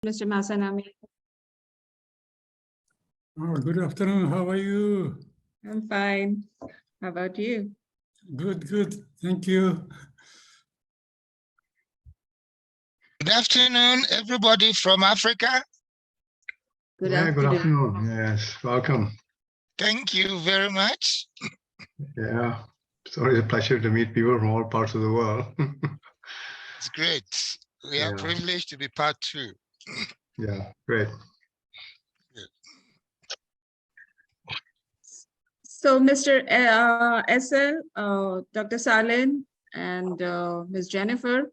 Mr. Masanami. Oh, good afternoon. How are you? I'm fine. How about you? Good. Thank you. Good afternoon, everybody from Africa. Good Good afternoon. afternoon. Yes, welcome. Thank you very much. Yeah, it's always a pleasure to meet people from all parts of the world. It's great. We are Yeah. privileged to be part two. Yeah, great. So, Mr. SL, Dr. Salin, and Ms. Jennifer,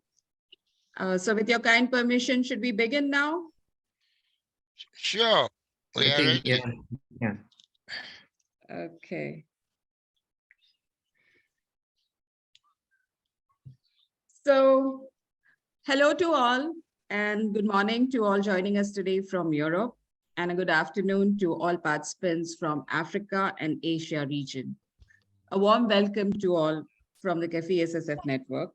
so with your kind permission, should we begin now? Sure, we are ready. Yeah. Okay. So, hello to all, and good morning to all joining us today from Europe, and a good afternoon to all participants from Africa and Asia region. A warm welcome to all from the CAFI-SSF Network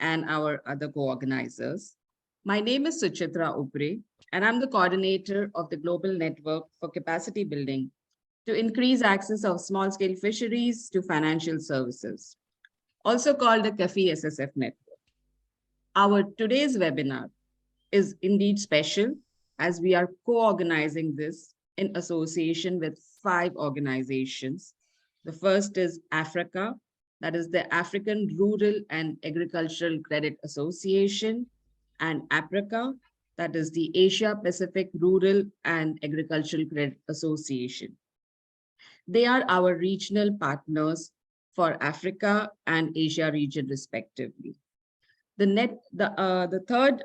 and our other co-organizers. My name is Suchitra Upre, and I'm the coordinator of the Global Network for Capacity Building to increase access of small-scale fisheries to financial services, also called the CAFI-SSF Network. Our today's webinar is indeed special as we are co-organizing this in association with 5 organizations. The first is Africa, that is the African Rural and Agricultural Credit Association, and APRICA, that is the Asia Pacific Rural and Agricultural Credit Association. They are our regional partners for Africa and Asia region respectively. The third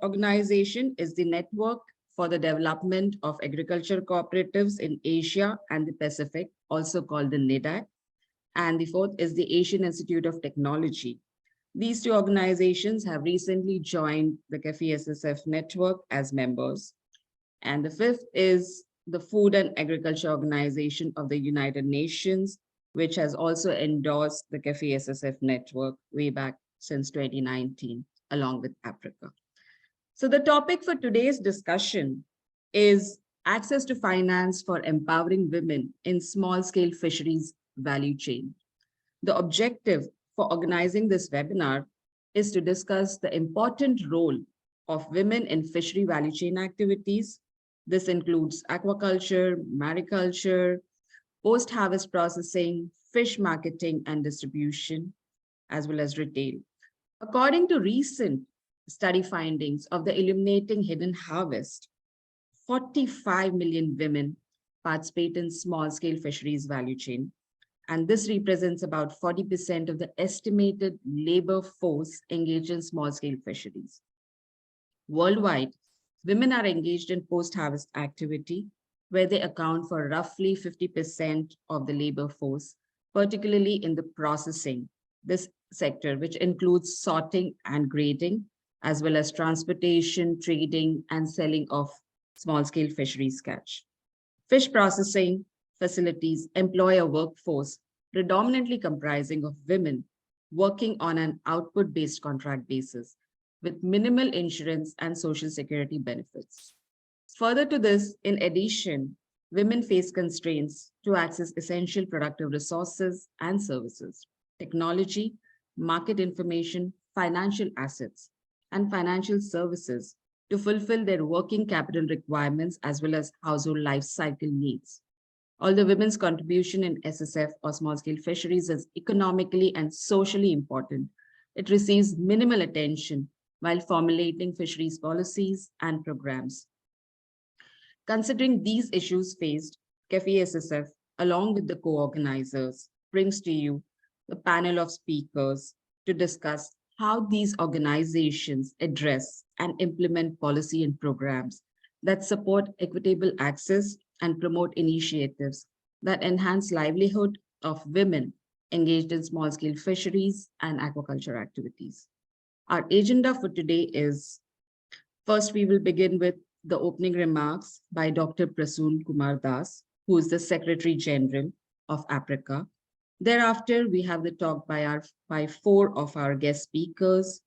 organization is the Network for the Development of Agriculture Cooperatives in Asia and the Pacific, also called the NIDAC. And the fourth is the Asian Institute of Technology. These 2 organizations have recently joined the CAFI-SSF network as members. And the 5th is the Food and Agriculture Organization of the United Nations, which has also endorsed the CAFI-SSF network way back since 2019, along with Africa. So the topic for today's discussion is access to finance for empowering women in small-scale fisheries value chain. The objective for organizing this webinar is to discuss the important role of women in fishery value chain activities. This includes aquaculture, mariculture, post-harvest processing, fish marketing and distribution, as well as retail. According to recent study findings of the Illuminating Hidden Harvest, 45 million women participate in small-scale fisheries value chain, and this represents about 40% of the estimated labor force engaged in small-scale fisheries. Worldwide, women are engaged in post-harvest activity, where they account for roughly 50% of the labor force, particularly in the processing, this sector, which includes sorting and grading, as well as transportation, trading, and selling of small-scale fisheries catch. Fish processing facilities employ a workforce predominantly comprising of women working on an output-based contract basis with minimal insurance and social security benefits. Further to this, in addition, women face constraints to access essential productive resources and services, technology, market information, financial assets, and financial services to fulfill their working capital requirements as well as household life cycle needs. Although women's contribution in SSF or small-scale fisheries is economically and socially important, it receives minimal attention while formulating fisheries policies and programs. Considering these issues faced, CAFI-SSF, along with the co-organizers, brings to you the panel of speakers to discuss how these organizations address and implement policy and programs that support equitable access and promote initiatives that enhance livelihood of women engaged in small-scale fisheries and aquaculture activities. Our agenda for today is, first, we will begin with the opening remarks by Dr. Prasool Kumar Das, who is the Secretary General of APRICA. Thereafter, we have the talk by 4 of our guest speakers.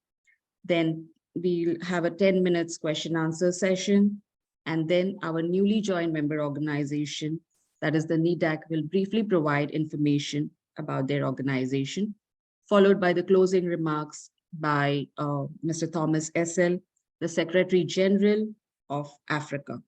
Then we'll have a 10 minutes question answer session. And then our newly joined member organization, that is the NEDAC, will briefly provide information about their organization, followed by the closing remarks by Mr. Thomas Essel, the Secretary General of Africa.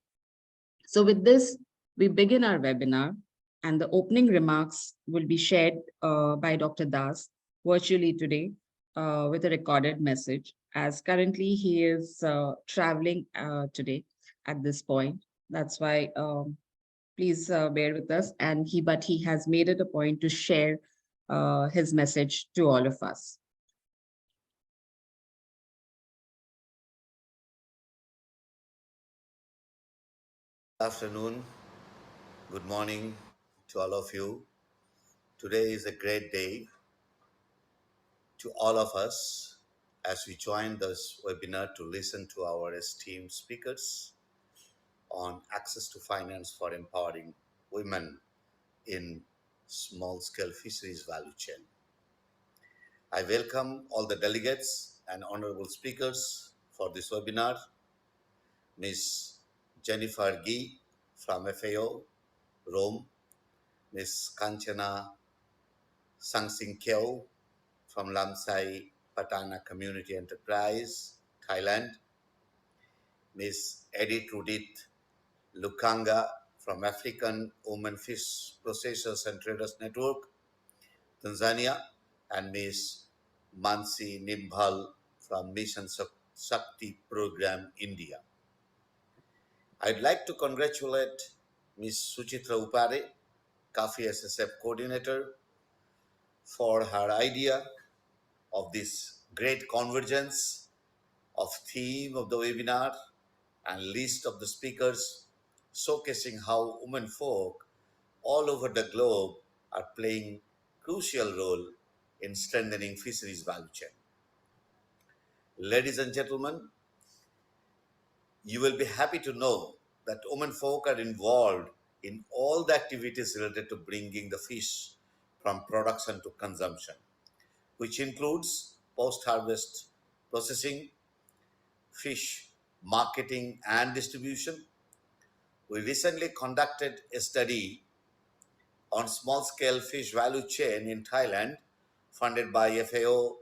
So with this, we begin our webinar, and the opening remarks will be shared by Dr. Das virtually today with a recorded message, as currently he is traveling today at this point. That's why please bear with us. And he has made it a point to share his message to all of us. Afternoon, good morning to all of you. Today is a great day to all of us as we join this webinar to listen to our esteemed speakers on access to finance for empowering women in small-scale fisheries value chain. I welcome all the delegates and honorable speakers for this webinar. Ms. Jennifer Gee from FAO, Rome, Ms. Kanchana Sangsing Kyo from Lamsai Patana Community Enterprise, Thailand, Ms. Edith Rudith Lukanga from African Women Fish Processors and Traders Network, Tanzania, and Ms. Mansi Nimbhal from Mission Shakti Program, India. I'd like to congratulate Ms. Suchitra Upare, CAFI-SSF Coordinator, for her idea of this great convergence of theme of the webinar and list of the speakers, showcasing how women folk all over the globe are playing crucial role in strengthening fisheries value chain. Ladies and gentlemen, you will be happy to know that women folk are involved in all the activities related to bringing the fish from production to consumption, which includes post-harvest processing, fish marketing and distribution. We recently conducted a study on small-scale fish value chain in Thailand, funded by FAO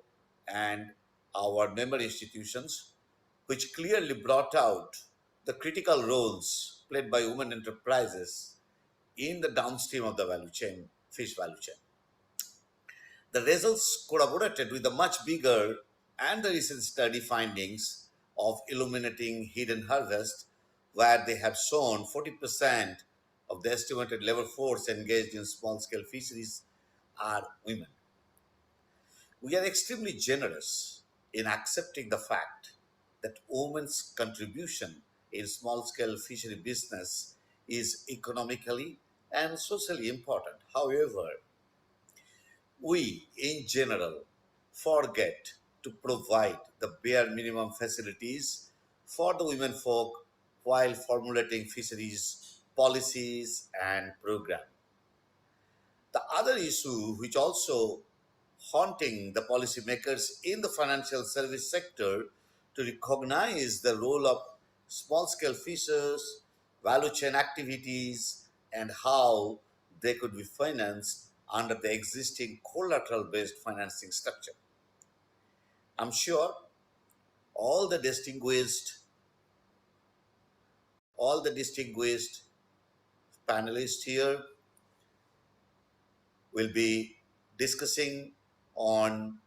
and our member institutions, which clearly brought out the critical roles played by women enterprises in the downstream of the value chain, fish value chain. The results corroborated with the much bigger and the recent study findings of illuminating hidden harvest, where they have shown 40% of the estimated labor force engaged in small-scale fisheries are women. We are extremely generous in accepting the fact that women's contribution in small-scale fishery business is economically and socially important. However, we, in general, forget to provide the bare minimum facilities for the women folk while formulating fisheries policies and programs. The other issue, which also haunting the policymakers in the financial service sector, to recognize the role of small-scale fishers, value chain activities, and how they could be financed under the existing collateral-based financing structure. I'm sure all the distinguished panelists here will be discussing on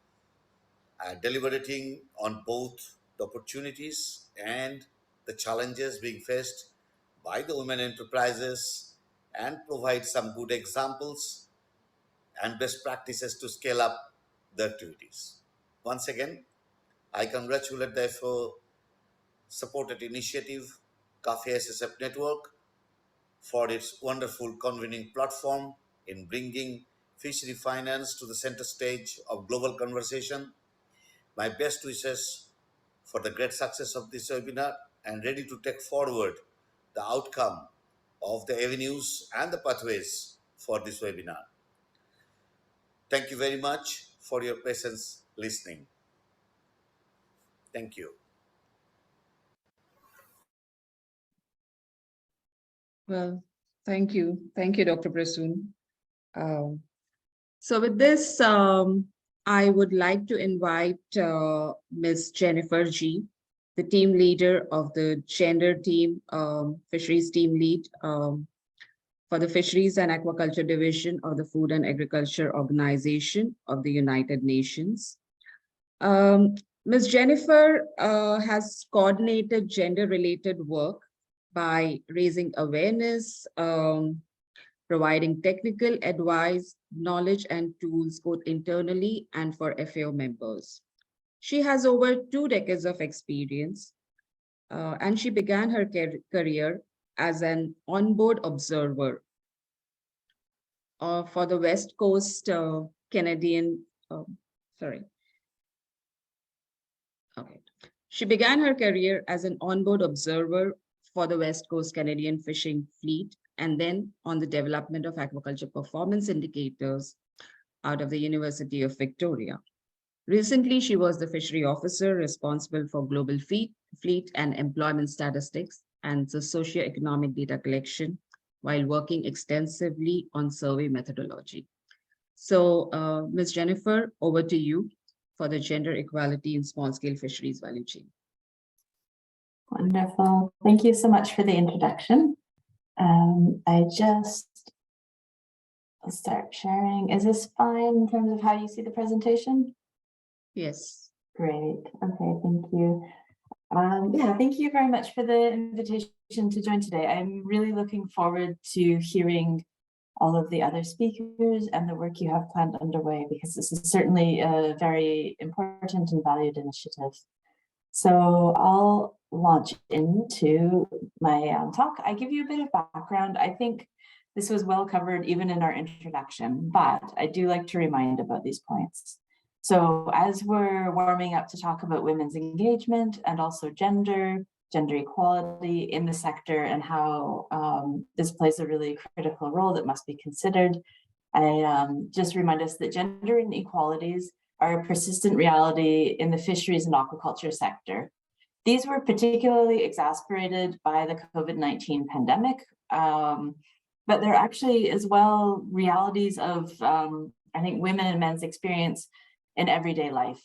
deliberating on both the opportunities and the challenges being faced by the women enterprises and provide some good examples and best practices to scale up the activities. Once again, I congratulate the FO supported initiative, CAFI-SSF Network, for its wonderful convening platform in bringing fishery finance to the center stage of global conversation. My best wishes for the great success of this webinar and ready to take forward the outcome of the avenues and the pathways for this webinar. Thank you very much for your patience listening. Thank you. Well, thank you. Thank you, Dr. Prasoon. Um, So with this, I would like to invite Ms. Jennifer G., the team leader of the gender team, fisheries team lead for the Fisheries and Aquaculture Division of the Food and Agriculture Organization of the United Nations. Ms. Jennifer has coordinated gender-related work by raising awareness, providing technical advice, knowledge, and tools both internally and for FAO members. She has over 2 decades of experience, and she began her career as an onboard observer for the West Coast Canadian, sorry. Okay. She began her career as an onboard observer for the West Coast Canadian fishing fleet, and then on the development of aquaculture performance indicators out of the University of Victoria. Recently, she was the fishery officer responsible for global fleet and employment statistics and the socioeconomic data collection while working extensively on survey methodology. So, Ms. Jennifer, over to you for the gender equality in small-scale fisheries value chain. Wonderful. Thank you so much for the introduction. I'll start sharing. Is this fine in terms of how you see the presentation? Yes. Great. Okay, thank you. Yeah, thank you very much for the invitation to join today. I'm really looking forward to hearing all of the other speakers and the work you have planned underway, because this is certainly a very important and valued initiative. So I'll launch into my talk. I give you a bit of background. I think this was well covered even in our introduction, but I do like to remind about these points. So as we're warming up to talk about women's engagement and also gender equality in the sector and how this plays a really critical role that must be considered, I just remind us that gender inequalities are a persistent reality in the fisheries and aquaculture sector. These were particularly exacerbated by the COVID-19 pandemic, but they're actually as well realities of, I think, women and men's experience in everyday life,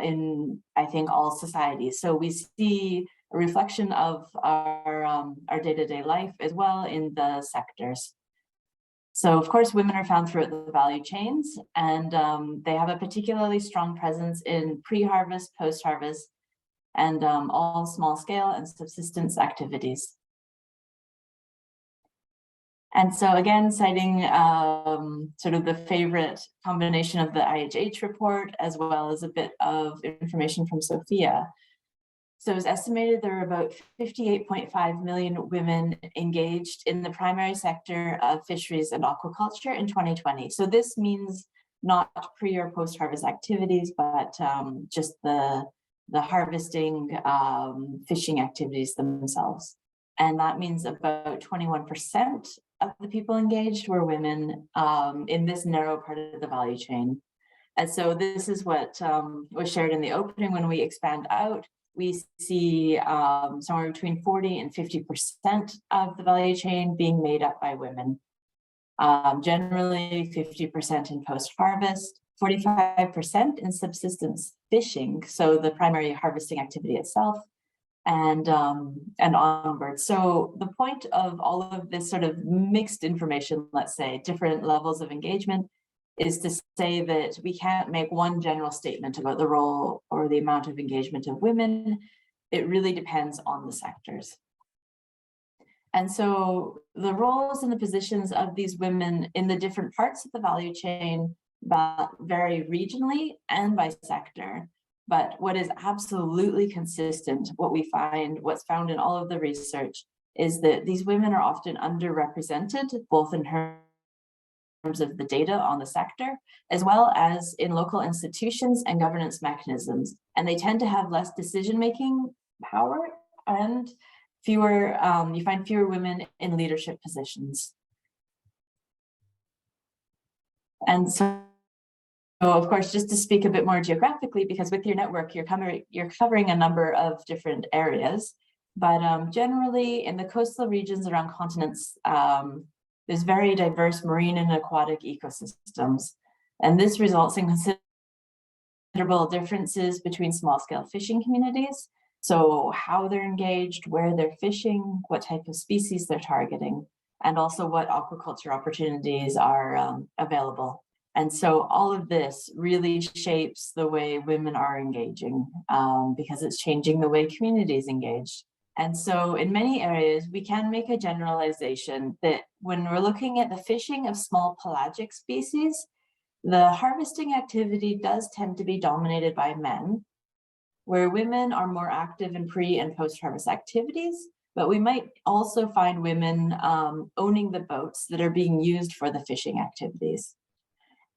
in, I think, all societies. So we see a reflection of our day-to-day life as well in the sectors. So of course, women are found throughout the value chains, and they have a particularly strong presence in pre-harvest, post-harvest, and all small scale and subsistence activities. And so again, citing sort of the favorite combination of the IHH report, as well as a bit of information from Sophia. So it was estimated there were about 58.5 million women engaged in the primary sector of fisheries and aquaculture in 2020. So this means not pre or post-harvest activities, but just the harvesting, fishing activities themselves. And that means about 21% of the people engaged were women in this narrow part of the value chain. And so this is what was shared in the opening. When we expand out, we see somewhere between 40 and 50% of the value chain being made up by women. Generally 50% in post-harvest, 45% in subsistence fishing, so the primary harvesting activity itself, and onward. So the point of all of this sort of mixed information, let's say, different levels of engagement, is to say that we can't make one general statement about the role or the amount of engagement of women. It really depends on the sectors. And so the roles and the positions of these women in the different parts of the value chain vary regionally and by sector. But what is absolutely consistent, what's found in all of the research, is that these women are often underrepresented, both in terms of the data on the sector, as well as in local institutions and governance mechanisms. And they tend to have less decision-making power and fewer, you find fewer women in leadership positions. And so, of course, just to speak a bit more geographically, because with your network, you're covering a number of different areas. But generally in the coastal regions around continents, there's very diverse marine and aquatic ecosystems. And this results in considerable differences between small-scale fishing communities. So how they're engaged, where they're fishing, what type of species they're targeting, and also what aquaculture opportunities are available. And so all of this really shapes the way women are engaging because it's changing the way communities engage. And so in many areas, we can make a generalization that when we're looking at the fishing of small pelagic species, the harvesting activity does tend to be dominated by men, where women are more active in pre and post-harvest activities, but we might also find women owning the boats that are being used for the fishing activities.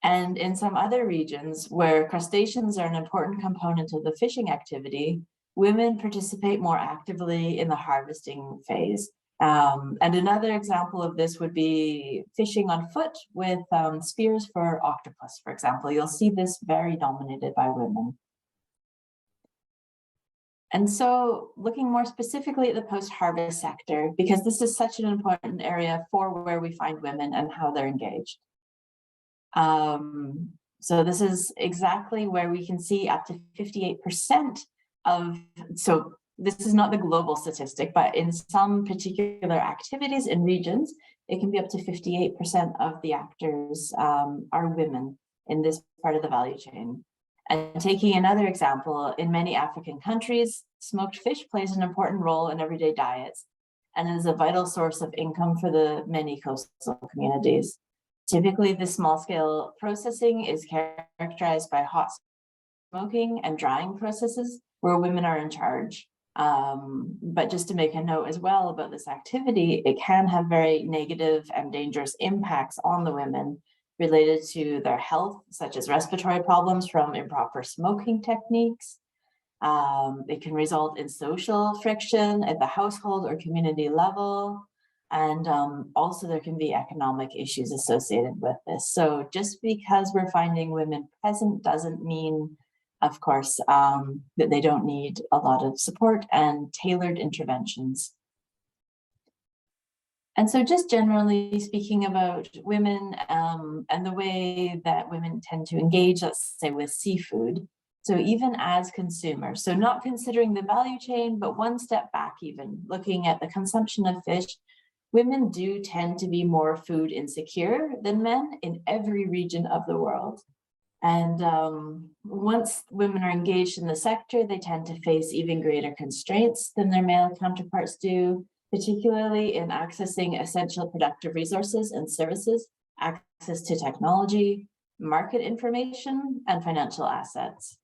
And in some other regions where crustaceans are an important component of the fishing activity, women participate more actively in the harvesting phase. And another example of this would be fishing on foot with spears for octopus, for example. You'll see this very dominated by women. And so looking more specifically at the post-harvest sector, because this is such an important area for where we find women and how they're engaged. So this is exactly where we can see up to 58% of, so this is not the global statistic, but in some particular activities in regions, it can be up to 58% of the actors are women in this part of the value chain. And taking another example, in many African countries, smoked fish plays an important role in everyday diets and is a vital source of income for the many coastal communities. Typically, the small-scale processing is characterized by hot smoking and drying processes where women are in charge. But just to make a note as well about this activity, it can have very negative and dangerous impacts on the women related to their health, such as respiratory problems from improper smoking techniques. It can result in social friction at the household or community level. And also there can be economic issues associated with this. So just because we're finding women present doesn't mean, of course, that they don't need a lot of support and tailored interventions. And so just generally speaking about women and the way that women tend to engage, let's say with seafood. So even as consumers, so not considering the value chain, but one step back even, looking at the consumption of fish, women do tend to be more food insecure than men in every region of the world. And once women are engaged in the sector, they tend to face even greater constraints than their male counterparts do, particularly in accessing essential productive resources and services, access to technology, market information, and financial assets.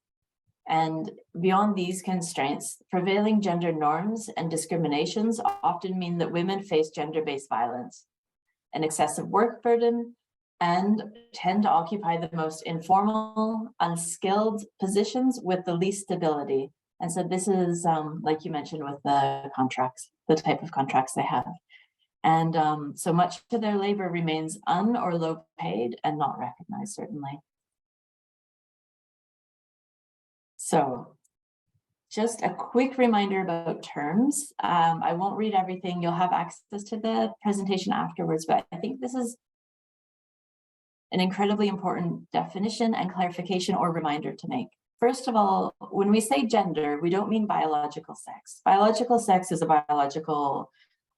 And beyond these constraints, prevailing gender norms and discriminations often mean that women face gender-based violence, an excessive work burden, and tend to occupy the most informal, unskilled positions with the least stability. And so this is, like you mentioned, with the contracts, the type of contracts they have. And so much of their labor remains or low paid and not recognized, certainly. So just a quick reminder about terms. I won't read everything. You'll have access to the presentation afterwards, but I think this is an incredibly important definition and clarification or reminder to make. First of all, when we say gender, we don't mean biological sex. Biological sex is a biological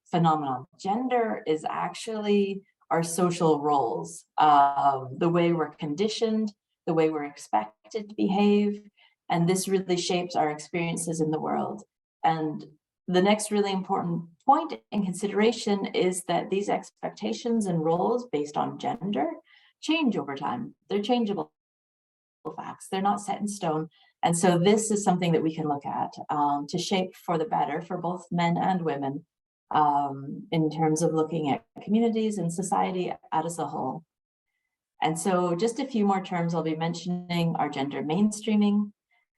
phenomenon. Gender is actually our social roles, the way we're conditioned, the way we're expected to behave, and this really shapes our experiences in the world. And the next really important point in consideration is that these expectations and roles based on gender change over time. They're changeable facts. They're not set in stone. And so this is something that we can look at to shape for the better for both men and women in terms of looking at communities and society as a whole. And so just a few more terms I'll be mentioning are gender mainstreaming.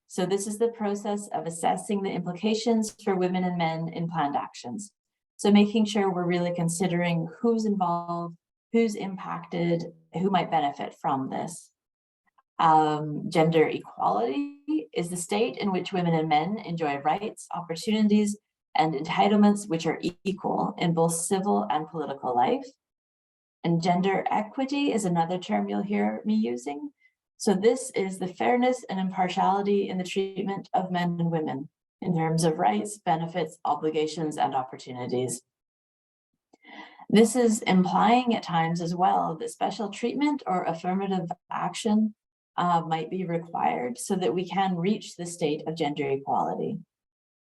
So this is the process of assessing the implications for women and men in planned actions. So making sure we're really considering who's involved, who's impacted, who might benefit from this. Gender equality is the state in which women and men enjoy rights, opportunities, and entitlements which are equal in both civil and political life. And gender equity is another term you'll hear me using. So this is the fairness and impartiality in the treatment of men and women in terms of rights, benefits, obligations, and opportunities. This is implying at times as well that special treatment or affirmative action might be required so that we can reach the state of gender equality.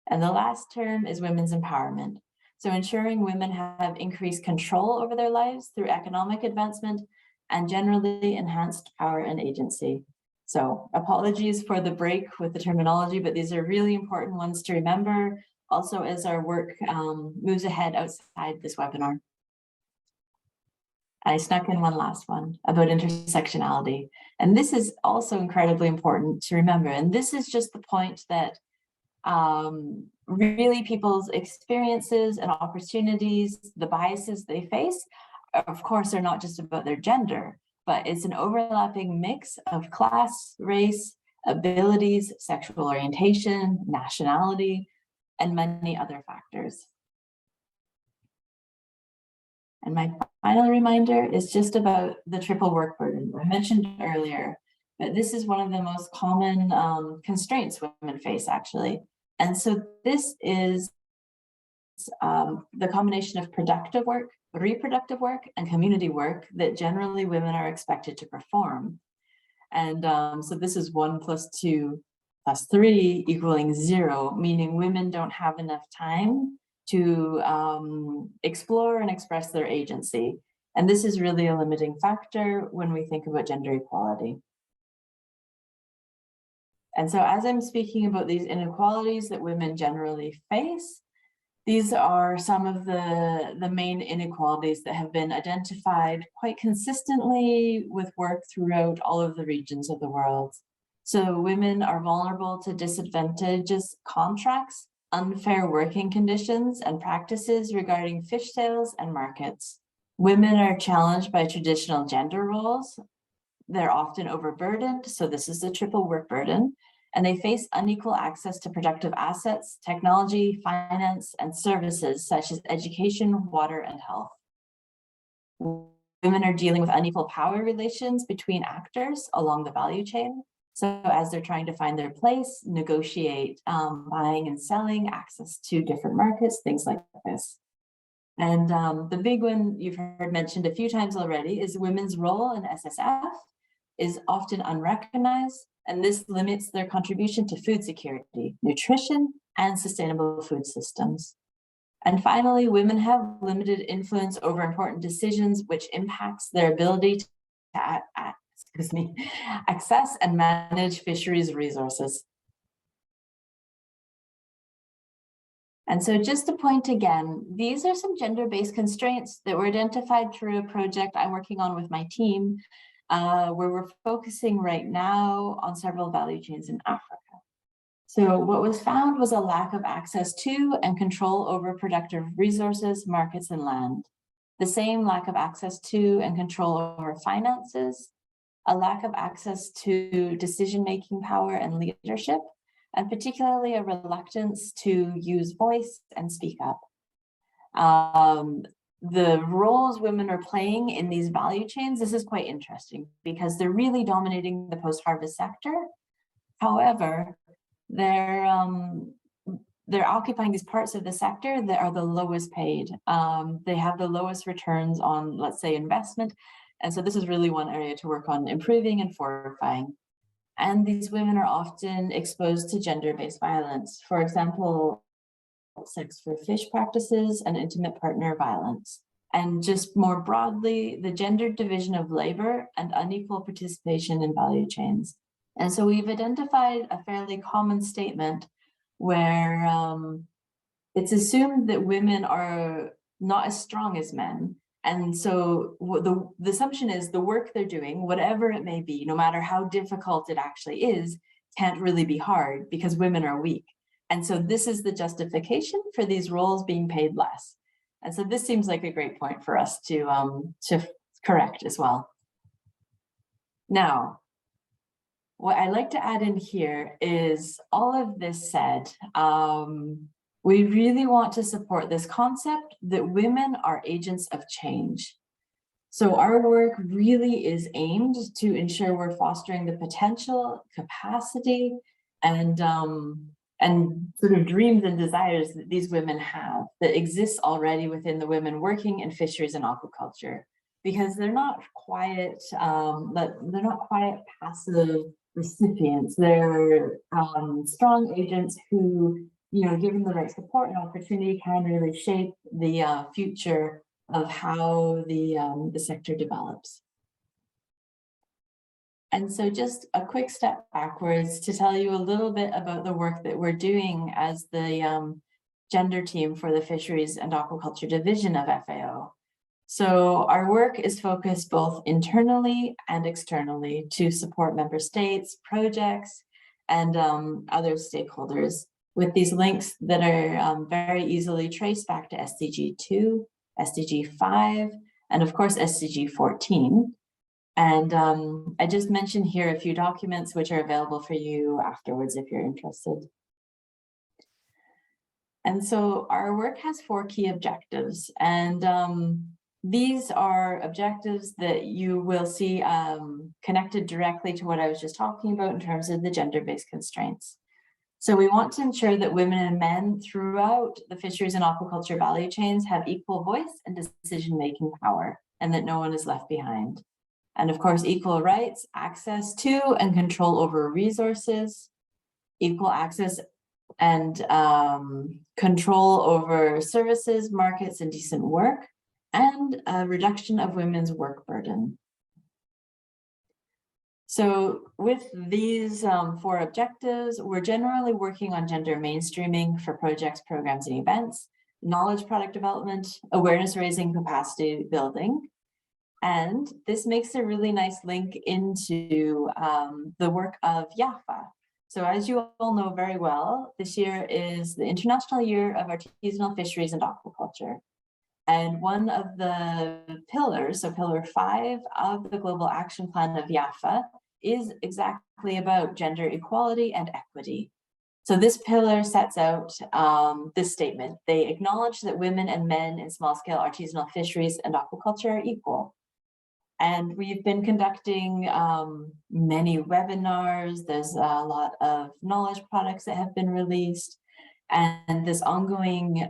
And the last term is women's empowerment. So ensuring women have increased control over their lives through economic advancement and generally enhanced power and agency. So apologies for the break with the terminology, but these are really important ones to remember also as our work moves ahead outside this webinar. I snuck in one last one about intersectionality. And this is also incredibly important to remember. And this is just the point that really people's experiences and opportunities, the biases they face, of course, are not just about their gender, but it's an overlapping mix of class, race, abilities, sexual orientation, nationality, and many other factors. And my final reminder is just about the triple work burden. I mentioned earlier, but this is one of the most common constraints women face, actually. And so this is the combination of productive work, reproductive work, and community work that generally women are expected to perform. And so this is 1 + 2 + 3 = 0, meaning women don't have enough time to explore and express their agency. And this is really a limiting factor when we think about gender equality. And so as I'm speaking about these inequalities that women generally face, these are some of the main inequalities that have been identified quite consistently with work throughout all of the regions of the world. So women are vulnerable to disadvantageous contracts, unfair working conditions, and practices regarding fish sales and markets. Women are challenged by traditional gender roles. They're often overburdened, so this is the triple work burden, and they face unequal access to productive assets, technology, finance, and services such as education, water, and health. Women are dealing with unequal power relations between actors along the value chain. So as they're trying to find their place, negotiate buying and selling, access to different markets, things like this. And the big one you've heard mentioned a few times already is women's role in SSF is often unrecognized, and this limits their contribution to food security, nutrition, and sustainable food systems. And finally, women have limited influence over important decisions, which impacts their ability to access and manage fisheries resources. And so just to point again, these are some gender-based constraints that were identified through a project I'm working on with my team, where we're focusing right now on several value chains in Africa. So what was found was a lack of access to and control over productive resources, markets, and land. The same lack of access to and control over finances, a lack of access to decision-making power and leadership, and particularly a reluctance to use voice and speak up. The roles women are playing in these value chains, this is quite interesting because they're really dominating the post-harvest sector. However, they're occupying these parts of the sector that are the lowest paid. They have the lowest returns on, let's say, investment. And so this is really one area to work on improving and fortifying. And these women are often exposed to gender-based violence. For example, sex for fish practices and intimate partner violence. And just more broadly, the gendered division of labor and unequal participation in value chains. And so we've identified a fairly common statement where it's assumed that women are not as strong as men. And so the assumption is the work they're doing, whatever it may be, no matter how difficult it actually is, can't really be hard because women are weak. And so this is the justification for these roles being paid less. And so this seems like a great point for us to correct as well. Now, what I like to add in here is all of this said, We really want to support this concept that women are agents of change. So our work really is aimed to ensure we're fostering the potential, capacity, and sort of dreams and desires that these women have that exists already within the women working in fisheries and aquaculture, because they're not quiet, passive recipients. They're strong agents who, given the right support and opportunity, can really shape the future of how the sector develops. And so just a quick step backwards to tell you a little bit about the work that we're doing as the gender team for the Fisheries and Aquaculture Division of FAO. So our work is focused both internally and externally to support member states, projects, and other stakeholders with these links that are very easily traced back to SDG 2, SDG 5, and of course SDG 14. And I just mentioned here a few documents which are available for you afterwards if you're interested. And so our work has 4 key objectives, and these are objectives that you will see connected directly to what I was just talking about in terms of the gender-based constraints. So we want to ensure that women and men throughout the fisheries and aquaculture value chains have equal voice and decision-making power, and that no one is left behind. And of course, equal rights, access to and control over resources, equal access and control over services, markets, and decent work, and a reduction of women's work burden. So with these 4 objectives, we're generally working on gender mainstreaming for projects, programs, and events, knowledge product development, awareness raising, capacity building. And this makes a really nice link into the work of YAFA. So as you all know very well, this year is the International Year of Artisanal Fisheries and Aquaculture. And one of the pillars, so pillar 5 of the Global Action Plan of YAFA, is exactly about gender equality and equity. So this pillar sets out this statement. They acknowledge that women and men in small-scale artisanal fisheries and aquaculture are equal. And we've been conducting many webinars. There's a lot of knowledge products that have been released. And this ongoing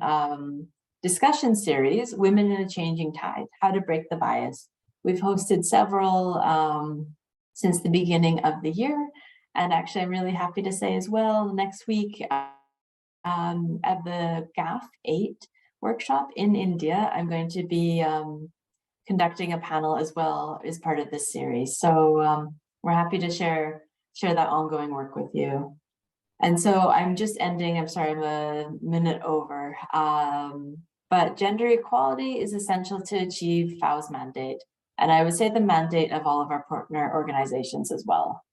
discussion series, Women in a Changing Tide, How to Break the Bias. We've hosted several since the beginning of the year. And actually, I'm really happy to say as well, next week at the CAFI-SSF workshop in India, I'm going to be conducting a panel as well as part of this series. So we're happy to share that ongoing work with you. And so I'm just ending, I'm sorry, I'm a minute over, but gender equality is essential to achieve FAO's mandate. And I would say the mandate of all of our partner organizations as well.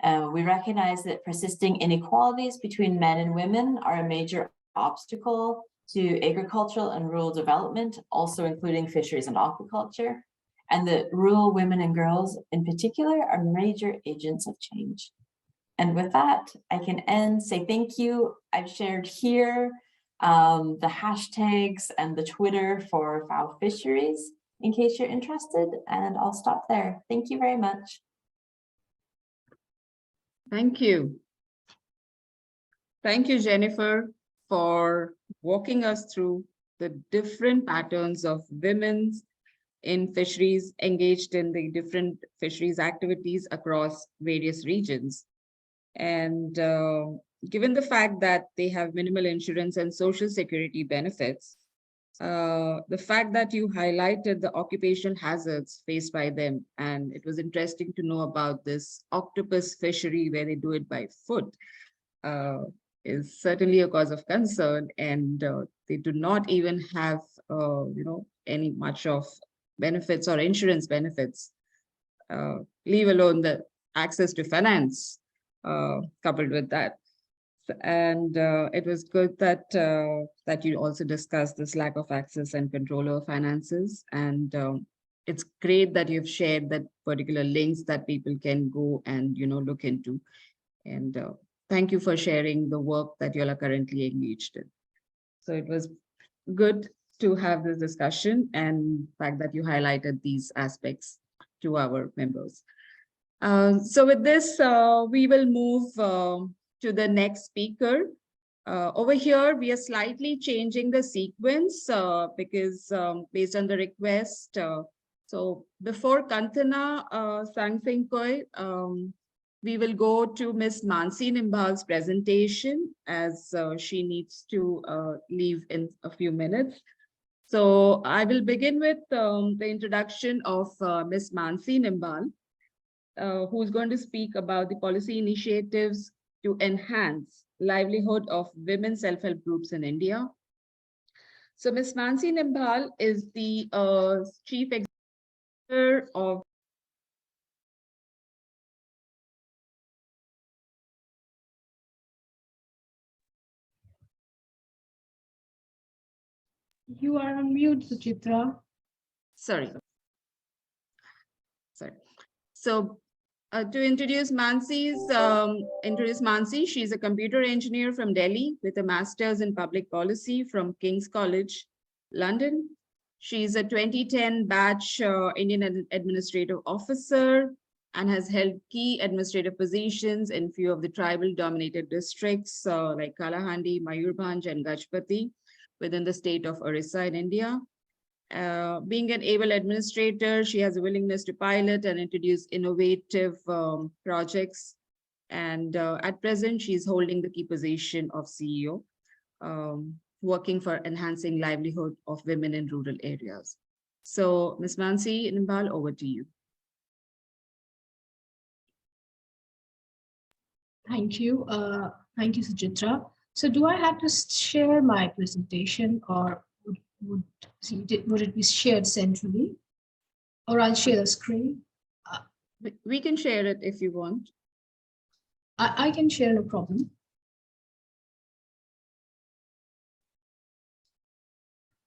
We recognize that persisting inequalities between men and women are a major obstacle to agricultural and rural development, also including fisheries and aquaculture, and that rural women and girls in particular are major agents of change. And with that, I can end, say thank you. I've shared here the hashtags and the Twitter for FAO Fisheries, in case you're interested, and I'll stop there. Thank you very much. Thank you. Thank you, Jennifer, for walking us through the different patterns of women in fisheries engaged in the different fisheries activities across various regions. And given the fact that they have minimal insurance and social security benefits, the fact that you highlighted the occupational hazards faced by them, and it was interesting to know about this octopus fishery where they do it by foot, is certainly a cause of concern, and they do not even have any much of benefits or insurance benefits, leave alone the access to finance coupled with that. And it was good that that you also discussed this lack of access and control over finances. And it's great that you've shared that particular links that people can go and look into. And thank you for sharing the work that you all are currently engaged in. So it was good to have this discussion and the fact that you highlighted these aspects to our members. So with this, we will move to the next speaker. Over here, we are slightly changing the sequence because based on the request. So before Kantana Sangsenkoi, we will go to Ms. Mansi Nimbal's presentation as she needs to leave in a few minutes. So I will begin with the introduction of Ms. Mansi Nimbal, who's going to speak about the policy initiatives to enhance livelihood of women self-help groups in India. So Ms. Mansi Nimbal is the Chief Executive of You are on mute, Suchitra. Sorry. So to introduce Mansi, she's a computer engineer from Delhi with a master's in public policy from King's College, London. She's a 2010 batch Indian administrative officer and has held key administrative positions in few of the tribal dominated districts like Kalahandi, Mayurbhanj, and Gajpati within the state of Orissa in India. Being an able administrator, she has a willingness to pilot and introduce innovative projects. And at present, she's holding the key position of CEO, working for enhancing livelihood of women in rural areas. So Ms. Mansi Nimbal, over to you. Thank you. Thank you, Suchitra. So do I have to share my presentation, or would it be shared centrally, or I'll share the screen? We can share it if you want. I can share, no problem.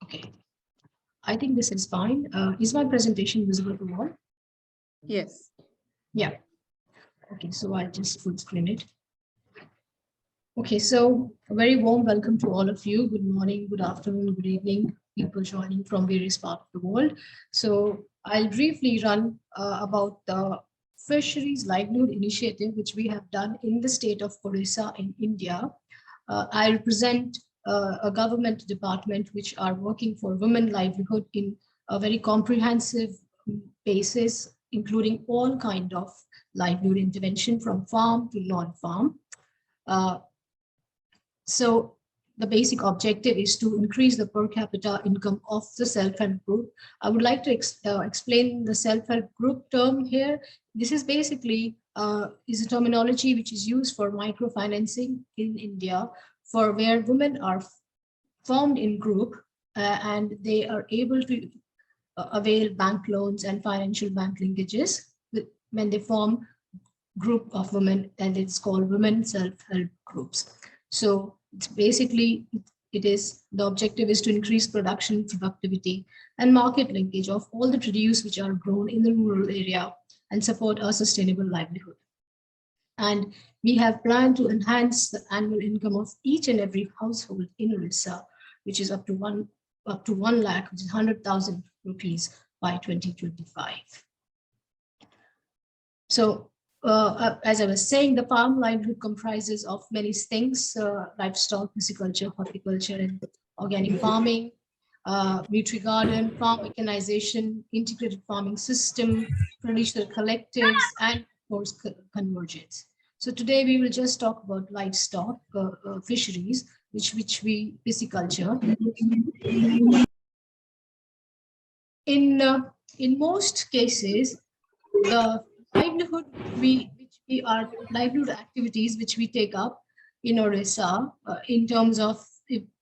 Okay, I think this is fine. Is my presentation visible to all? Yes. Yeah. Okay, so I'll just full screen it. Okay, so a very warm welcome to all of you. Good morning, good afternoon, good evening, people joining from various parts of the world. So I'll briefly run about the Fisheries Livelihood Initiative, which we have done in the state of Orissa in India. I represent a government department which are working for women livelihood in a very comprehensive basis, including all kind of livelihood intervention from farm to non-farm. So the basic objective is to increase the per capita income of the self-help group. I would like to explain the self-help group term here. This is basically is a terminology which is used for microfinancing in India, for where women are formed in group and they are able to avail bank loans and financial bank linkages when they form group of women, and it's called women self-help groups. So it's basically, the objective is to increase production, productivity, and market linkage of all the produce which are grown in the rural area and support a sustainable livelihood. And we have planned to enhance the annual income of each and every household in Orissa, which is up to 1 lakh, which is 100,000 rupees by 2025. So as I was saying, the farm livelihood comprises of many things: livestock, pisciculture, horticulture, and organic farming, nutri-garden, farm mechanization, integrated farming system, traditional collectives, and of course, convergence. So today we will just talk about livestock, fisheries, which we pisciculture. In most cases, the livelihood livelihood activities which we take up in Orissa in terms of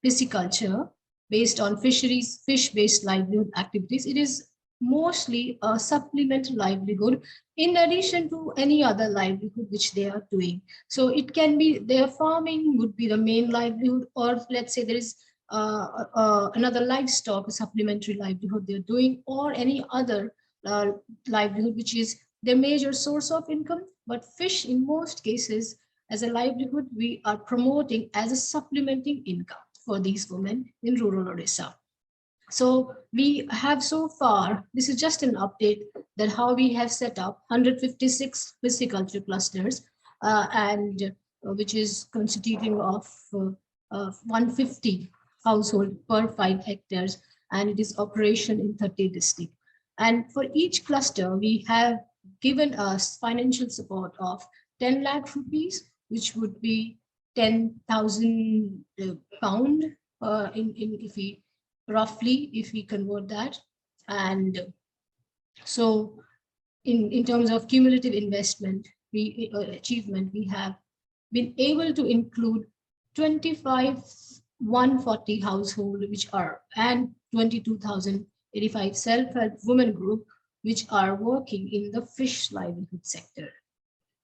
pisciculture based on fisheries, fish-based livelihood activities, it is mostly a supplemental livelihood in addition to any other livelihood which they are doing. So it can be their farming would be the main livelihood, or let's say there is another livestock, a supplementary livelihood they're doing, or any other livelihood which is their major source of income. But fish, in most cases, as a livelihood, we are promoting as a supplementing income. for these women in rural Odisha. So we have so far, this is just an update that how we have set up 156 pisciculture clusters and which is constituting of 150 household per 5 hectares, and it is operation in 30 districts. And for each cluster, we have given us financial support of 10 lakh rupees, which would be 10,000 pound if we roughly, if we convert that. And so in terms of cumulative investment, achievement, we have been able to include 140 household, which are, and 22,085 self-help women group, which are working in the fish livelihood sector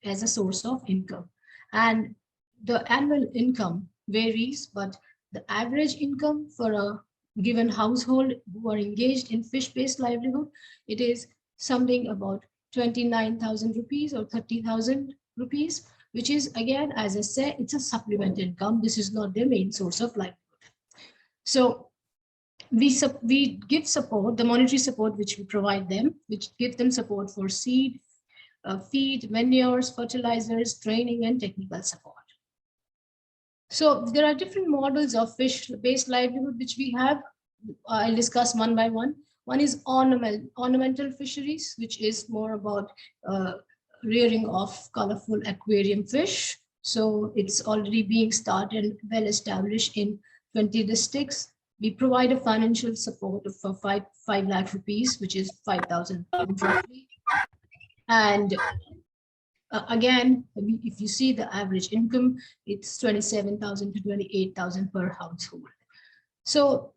as a source of income. And the annual income varies, but the average income for a given household who are engaged in fish-based livelihood, it is something about 29,000 rupees or 30,000 rupees, which is, again, as I said, it's a supplement income. This is not their main source of livelihood. So we give support, the monetary support which we provide them, which give them support for seed, feed, manures, fertilizers, training, and technical support. So there are different models of fish-based livelihood which we have. I'll discuss one by one. One is ornamental fisheries, which is more about rearing of colorful aquarium fish. So it's already being started, well established in 20 districts. We provide a financial support for 5 lakh rupees, which is 5,000 roughly. And again, if you see the average income, it's 27,000 to 28,000 per household. So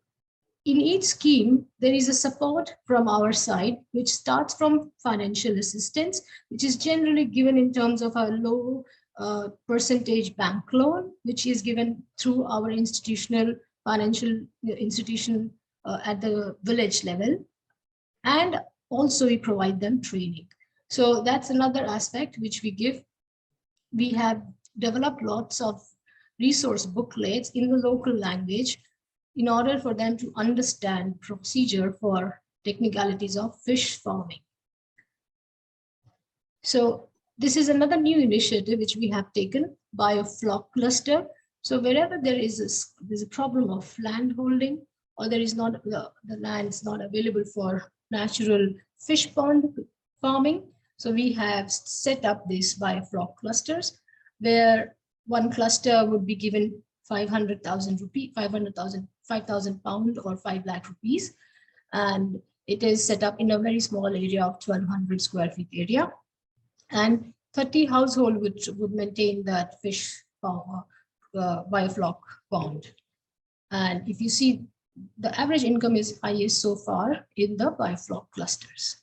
in each scheme, there is a support from our side, which starts from financial assistance, which is generally given in terms of a low percentage bank loan, which is given through our institutional financial institution at the village level. And also we provide them training. So that's another aspect which we give. We have developed lots of resource booklets in the local language in order for them to understand procedure for technicalities of fish farming. So this is another new initiative which we have taken by a flock cluster. So wherever there's a problem of land holding, or there is not the land is not available for natural fish pond farming, so we have set up this bioflock clusters, where one cluster would be given 500,000 rupees, 5,000 pound or 5 lakh rupees. And it is set up in a very small area of 1,200 square feet area. And 30 households which would maintain that fish bioflock pond. And if you see, the average income is highest so far in the bioflock clusters.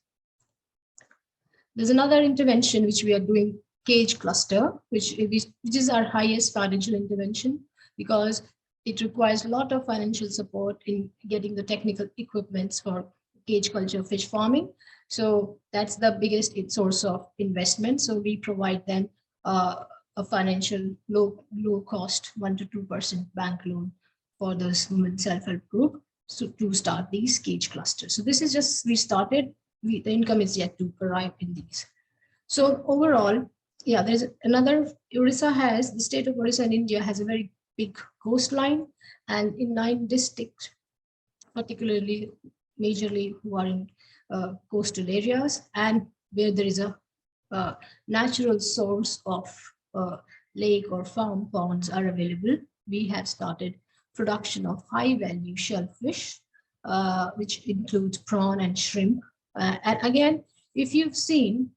There's another intervention which we are doing, cage cluster, which is our highest financial intervention, because it requires a lot of financial support in getting the technical equipments for cage culture fish farming. So that's the biggest source of investment. So we provide them a financial low cost 1 to 2% bank loan for this women self-help group to start these cage clusters. So this is just, we started, the income is yet to arrive in these. So overall, yeah, there's another, the state of Odisha in India has a very big coastline, and in 9 districts, particularly majorly who are in coastal areas, and where there is a natural source of lake or farm ponds are available, we have started production of high value shellfish, which includes prawn and shrimp. And again, if you've seen,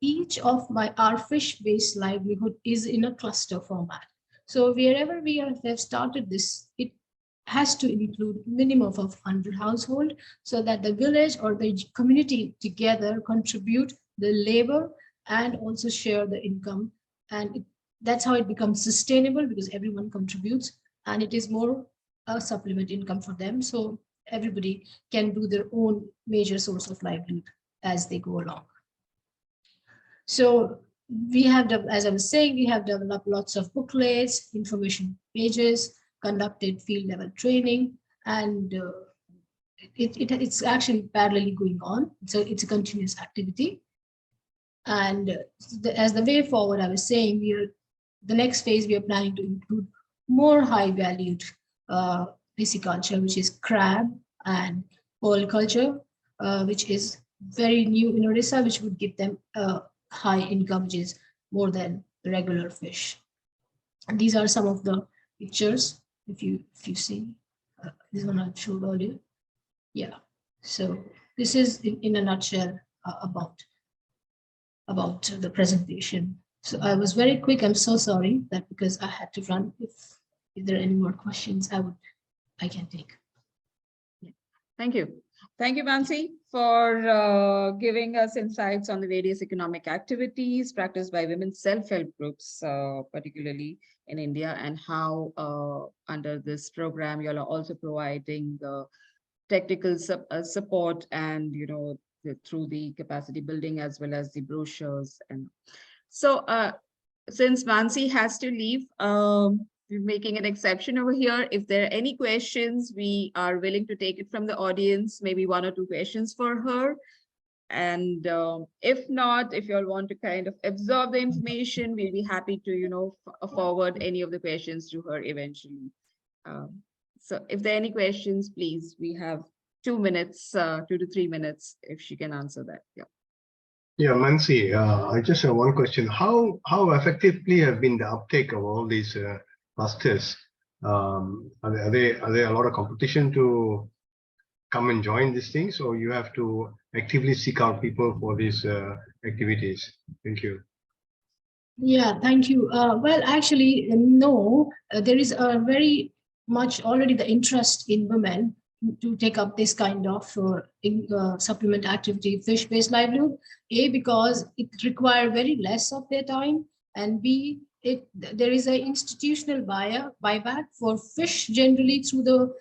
each of our fish-based livelihood is in a cluster format. So wherever we have started this, it has to include minimum of 100 households, so that the village or the community together contribute the labor and also share the income. And that's how it becomes sustainable, because everyone contributes, and it is more a supplement income for them. So everybody can do their own major source of livelihood as they go along. So we have, as I was saying, we have developed lots of booklets, information pages, conducted field level training, and it's actually parallelly going on. So it's a continuous activity. And as the way forward, I was saying, the next phase we are planning to include more high valued pisciculture, which is crab and pearl culture, which is very new in Orissa, which would give them a high income, which is more than regular fish. And these are some of the pictures. If you see, this one I showed earlier. Yeah. So this is in a nutshell about the presentation. So I was very quick. I'm so sorry that because I had to run. If there are any more questions, I can take. Thank you. Thank you, Mansi, for giving us insights on the various economic activities practiced by women's self-help groups, particularly in India, and how under this program, you all are also providing technical support and, through the capacity building as well as the brochures. And so since Mansi has to leave, we're making an exception over here. If there are any questions, we are willing to take it from the audience, maybe 1 or 2 questions for her. And if not, if you all want to kind of absorb the information, we'll be happy to, forward any of the questions to her eventually. So if there are any questions, please, we have 2 minutes, 2 to 3 minutes, if she can answer that. Yeah. Yeah, Mansi, I just have one question. How effectively have been the uptake of all these clusters? Are there a lot of competition to come and join these things, or you have to actively seek out people for these activities? Thank you. Yeah, thank you. Well, actually, no, there is a very much already the interest in women to take up this kind of supplement activity, fish-based livelihood. A, because it requires very less of their time, and B, there is an institutional buyback for fish generally through the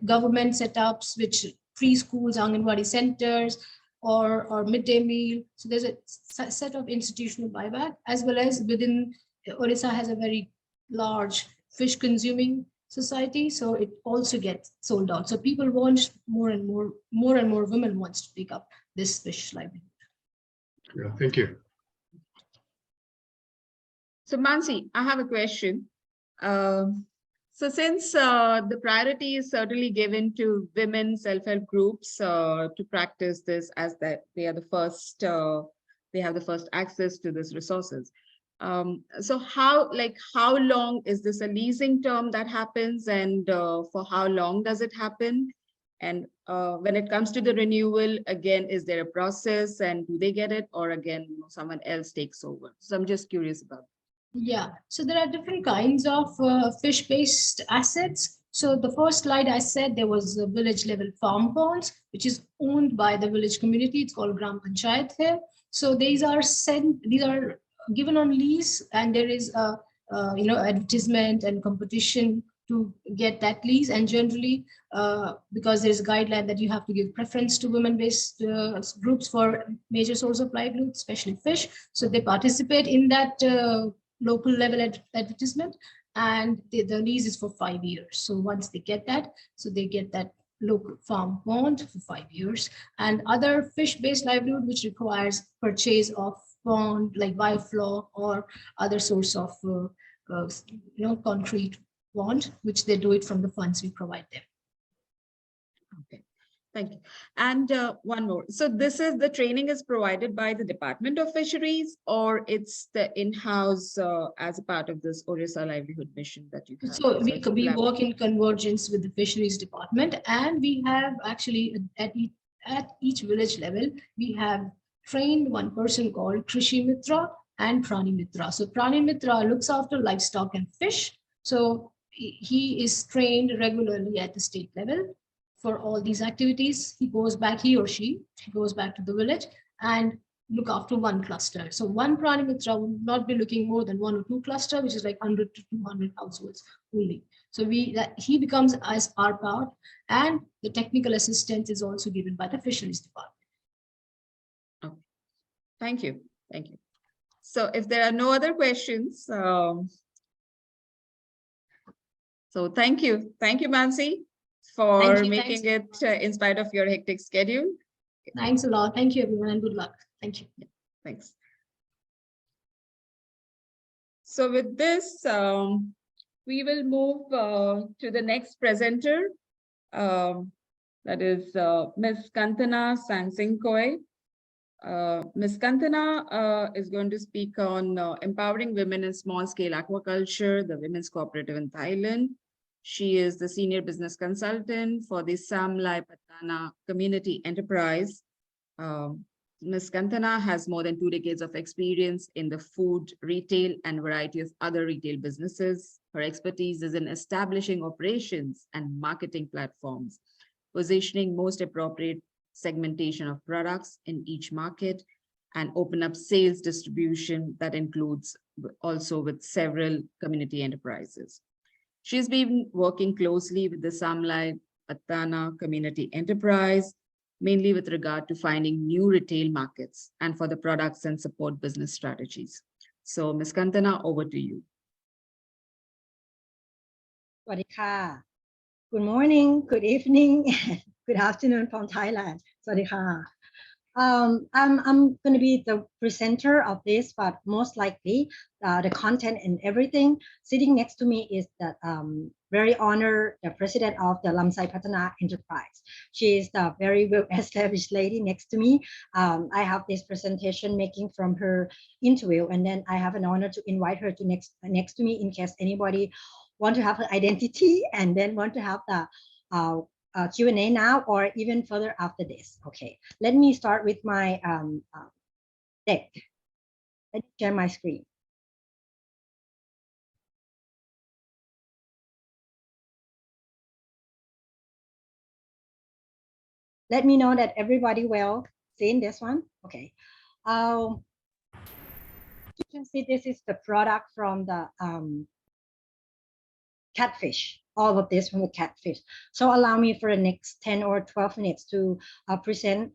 government setups, which preschools, Anganwadi centers, or midday meal. So there's a set of institutional buyback, as well as within Orissa has a very large fish consuming society, so it also gets sold out. So people want more and more women wants to pick up this fish livelihood. Yeah, thank you. So Mansi, I have a question. So since the priority is certainly given to women self-help groups to practice this, as that they are the first, they have the first access to these resources. So how long is this a leasing term that happens, and for how long does it happen? And when it comes to the renewal, again, is there a process, and do they get it, or again, someone else takes over? So I'm just curious about that. Yeah, so there are different kinds of fish-based assets. So the first slide I said there was a village level farm ponds, which is owned by the village community. It's called Gram Panchayat here. So these are given on lease, and there is a advertisement and competition to get that lease. And generally, because there's a guideline that you have to give preference to women-based groups for major source of livelihood, especially fish. So they participate in that local level advertisement, and the lease is for 5 years. So once they get that, so they get that local farm pond for 5 years. And other fish-based livelihood, which requires purchase of pond like biofloc or other source of concrete pond, which they do it from the funds we provide them. Okay, thank you. And one more. So this is the training is provided by the Department of Fisheries, or it's the in-house as a part of this Orissa livelihood mission that you have? So we work in convergence with the Fisheries Department, and we have actually at each village level, we have trained one person called Krishi Mitra and Prani Mitra. So Prani Mitra looks after livestock and fish. So he is trained regularly at the state level for all these activities. He or she goes back to the village and look after one cluster. So one Prani Mitra will not be looking more than 1 or 2 cluster, which is like 100 to 200 households only. So he becomes as our part, and the technical assistance is also given by the Fisheries Department. Okay. Thank you. Thank you. So if there are no other questions, So thank you. Thank you, Mansi, for Thank you. making it in spite of your hectic schedule. Thanks a lot. Thank you, everyone, and good luck. Thank you. Thanks. So with this, we will move to the next presenter. That is Ms. Kantana Sangsingkoi. Ms. Kantana is going to speak on empowering women in small-scale aquaculture, the Women's Cooperative in Thailand. She is the Senior Business Consultant for the Samlai Patana Community Enterprise. Ms. Kantana has more than 2 decades of experience in the food, retail, and variety of other retail businesses. Her expertise is in establishing operations and marketing platforms, positioning most appropriate segmentation of products in each market, and open up sales distribution that includes also with several community enterprises. She's been working closely with the Samlai Patana Community Enterprise, mainly with regard to finding new retail markets and for the products and support business strategies. So Ms. Kantana, over to you. สวัสดีค่ะ Good morning, good evening, good afternoon from Thailand. สวัสดีค่ะ I'm going to be the presenter of this, but most likely the content and everything. Sitting next to me is the very honored the president of the Lamsai Patana Enterprise. She is the very well-established lady next to me. I have this presentation making from her interview, and then I have an honor to invite her to next to me in case anybody want to have her identity and then want to have the Q&A now or even further after this. Okay, let me start with my deck. Let me share my screen. Let me know that everybody will see this one. Okay. You can see this is the product from the catfish. All of this from the catfish. So allow me for the next 10 or 12 minutes to present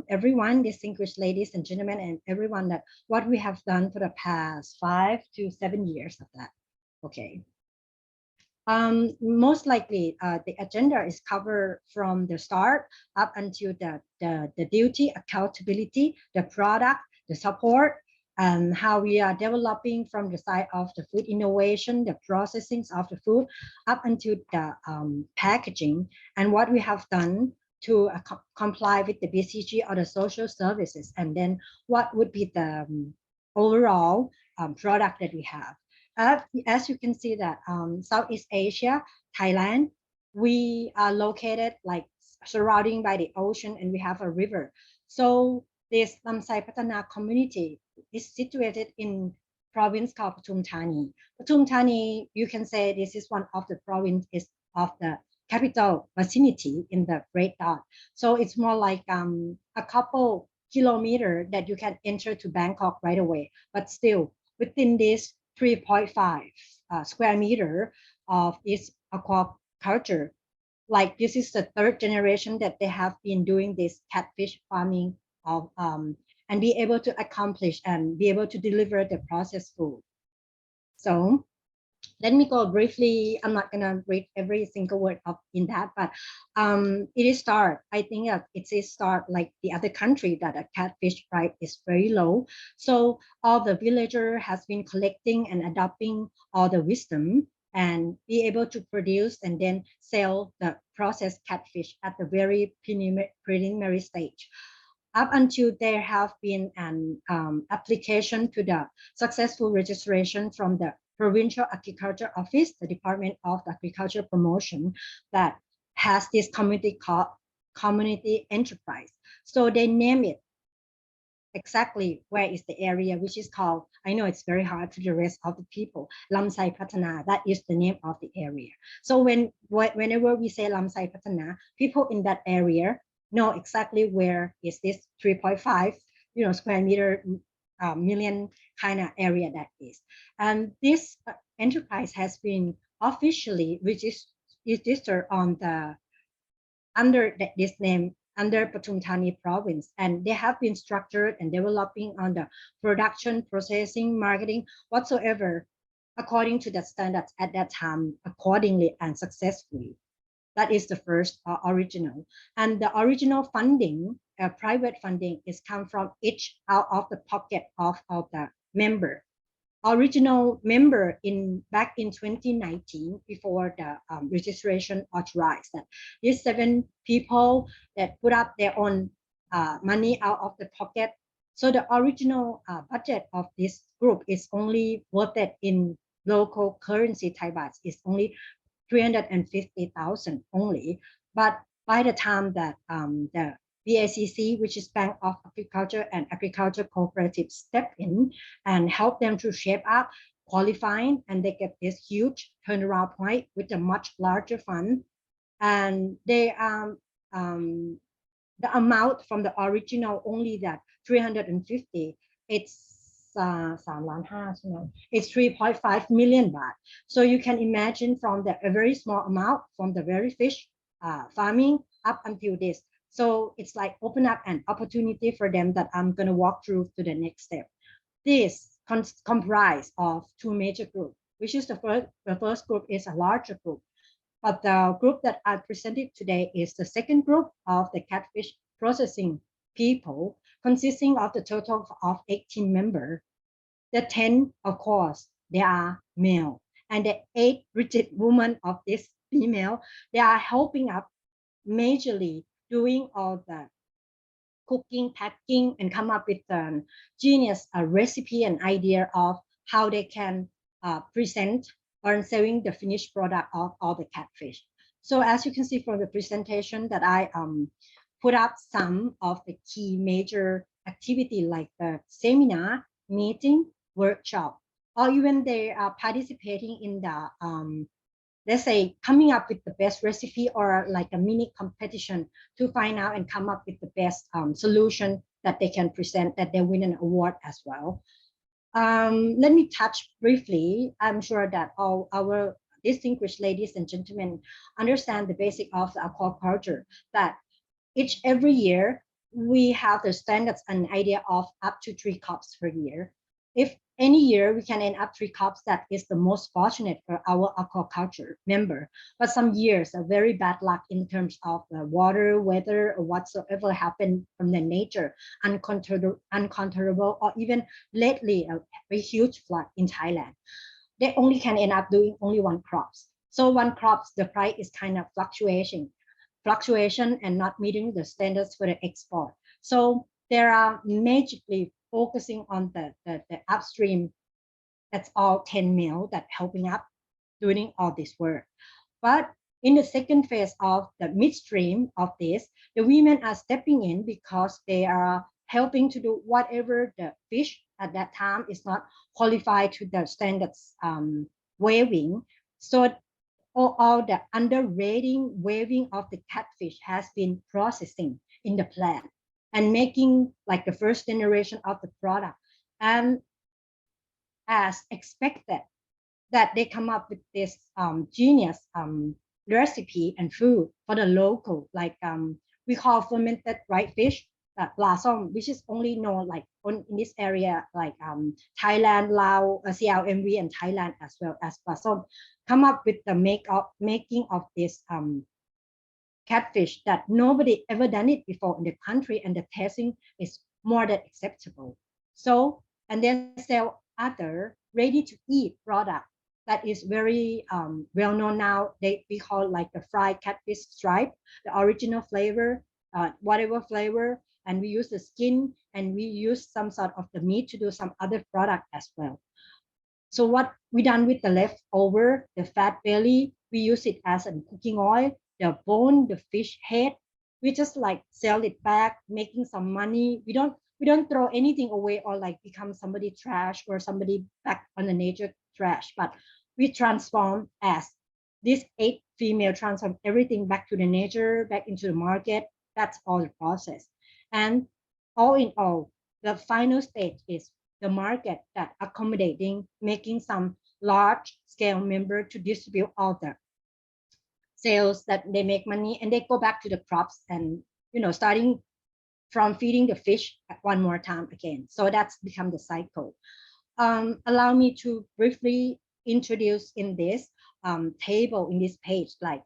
everyone, distinguished ladies and gentlemen, and everyone that what we have done for the past 5 to 7 years of that. Okay. Most likely the agenda is covered from the start up until the duty, accountability, the product, the support, and how we are developing from the side of the food innovation, the processing of the food, up until the packaging, and what we have done to comply with the BCG or the social services, and then what would be the overall product that we have. As you can see that Southeast Asia, Thailand, we are located like surrounding by the ocean and we have a river. So this Lamsai Patana community is situated in province called Pathum Thani. Pathum Thani, you can say this is one of the provinces of the capital vicinity in the Great Dot. So it's more like a couple kilometers that you can enter to Bangkok right away, but still within this 3.5 square meter of this aquaculture. Like this is the 3rd generation that they have been doing this catfish farming of and be able to accomplish and be able to deliver the processed food. So let me go briefly. I'm not gonna read every single word up in that, but it is start. I think it's a start like the other country that a catfish price is very low. So all the villager has been collecting and adopting all the wisdom and be able to produce and then sell the processed catfish at the very preliminary stage. Up until there have been an application to the successful registration from the Provincial Agriculture Office, the Department of Agriculture Promotion, that has this community called Community Enterprise. So they name it exactly where is the area, which is called, I know it's very hard to the rest of the people, Lamsai Patana, that is the name of the area. So whenever we say Lamsai Patana, people in that area know exactly where is this 3.5 square meter million kind of area that is. And this enterprise has been officially registered on the under this name under Pathum Thani province, and they have been structured and developing on the production, processing, marketing, whatsoever according to the standards at that time accordingly and successfully. That is the first original. And the original funding, private funding, is come from each out of the pocket of the member. Original member back in 2019, before the registration authorized, that these 7 people that put up their own money out of the pocket. So the original budget of this group is only worth it in local currency Thai bahts is only 350,000 only. But by the time that the BACC, which is Bank of Agriculture and Agriculture Cooperative, step in and help them to shape up, qualifying, and they get this huge turnaround point with a much larger fund. And they the amount from the original only that 350, it's it's 3.5 million baht. So you can imagine from a very small amount from the very fish farming up until this. So it's like open up an opportunity for them that I'm going to walk through to the next step. This comprise of 2 major groups, which is the first group is a larger group. But the group that I presented today is the second group of the catfish processing people, consisting of the total of 18 members. The 10, of course, they are male. And the 8 rigid women of this female, they are helping up majorly doing all the cooking, packing, and come up with a genius recipe and idea of how they can present or selling the finished product of all the catfish. So as you can see from the presentation that I put up some of the key major activity like the seminar, meeting, workshop, or even they are participating in the let's say coming up with the best recipe or like a mini competition to find out and come up with the best solution that they can present, that they win an award as well. Let me touch briefly. I'm sure that all our distinguished ladies and gentlemen understand the basic of the aquaculture, that every year we have the standards and idea of up to 3 crops per year. If any year we can end up 3 crops, that is the most fortunate for our aquaculture member. But some years are very bad luck in terms of the water, weather, or whatsoever happened from the nature, uncontrollable, or even lately a huge flood in Thailand. They only can end up doing only 1 crops. So 1 crops, the price is kind of fluctuation and not meeting the standards for the export. So there are majorly focusing on the upstream. That's all 10 mil that helping up doing all this work. But in the second phase of the midstream of this, the women are stepping in because they are helping to do whatever the fish at that time is not qualified to the standards weighing. So all the underrating weighing of the catfish has been processing in the plant and making like the first generation of the product. And as expected, that they come up with this genius recipe and food for the local, like we call fermented dried fish, plasong, which is only known like in this area, like Thailand, Laos, CLMV, and Thailand as well as plasong, come up with the making of this catfish that nobody ever done it before in the country, and the tasting is more than acceptable. So, and then sell other ready to eat product that is very well known now. We call like the fried catfish stripe, the original flavor, whatever flavor, and we use the skin and we use some sort of the meat to do some other product as well. So what we done with the leftover, the fat belly, we use it as a cooking oil. The bone, the fish head, we just like sell it back, making some money. We don't throw anything away or like become somebody trash or somebody back on the nature trash, but we transform as this 8 female transform everything back to the nature, back into the market. That's all the process. And all in all, the final stage is the market that accommodating, making some large scale member to distribute all the sales that they make money, and they go back to the crops and starting from feeding the fish one more time again. So that's become the cycle. Allow me to briefly introduced in this table in this page, like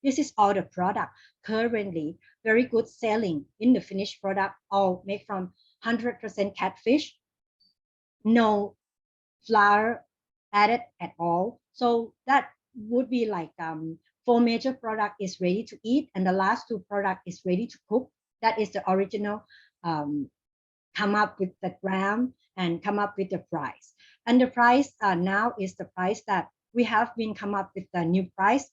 this is all the product currently very good selling in the finished product, all made from 100% catfish, no flour added at all. So that would be like 4 major product is ready to eat, and the last 2 product is ready to cook. That is the original come up with the gram and come up with the price. And the price now is the price that we have been come up with the new price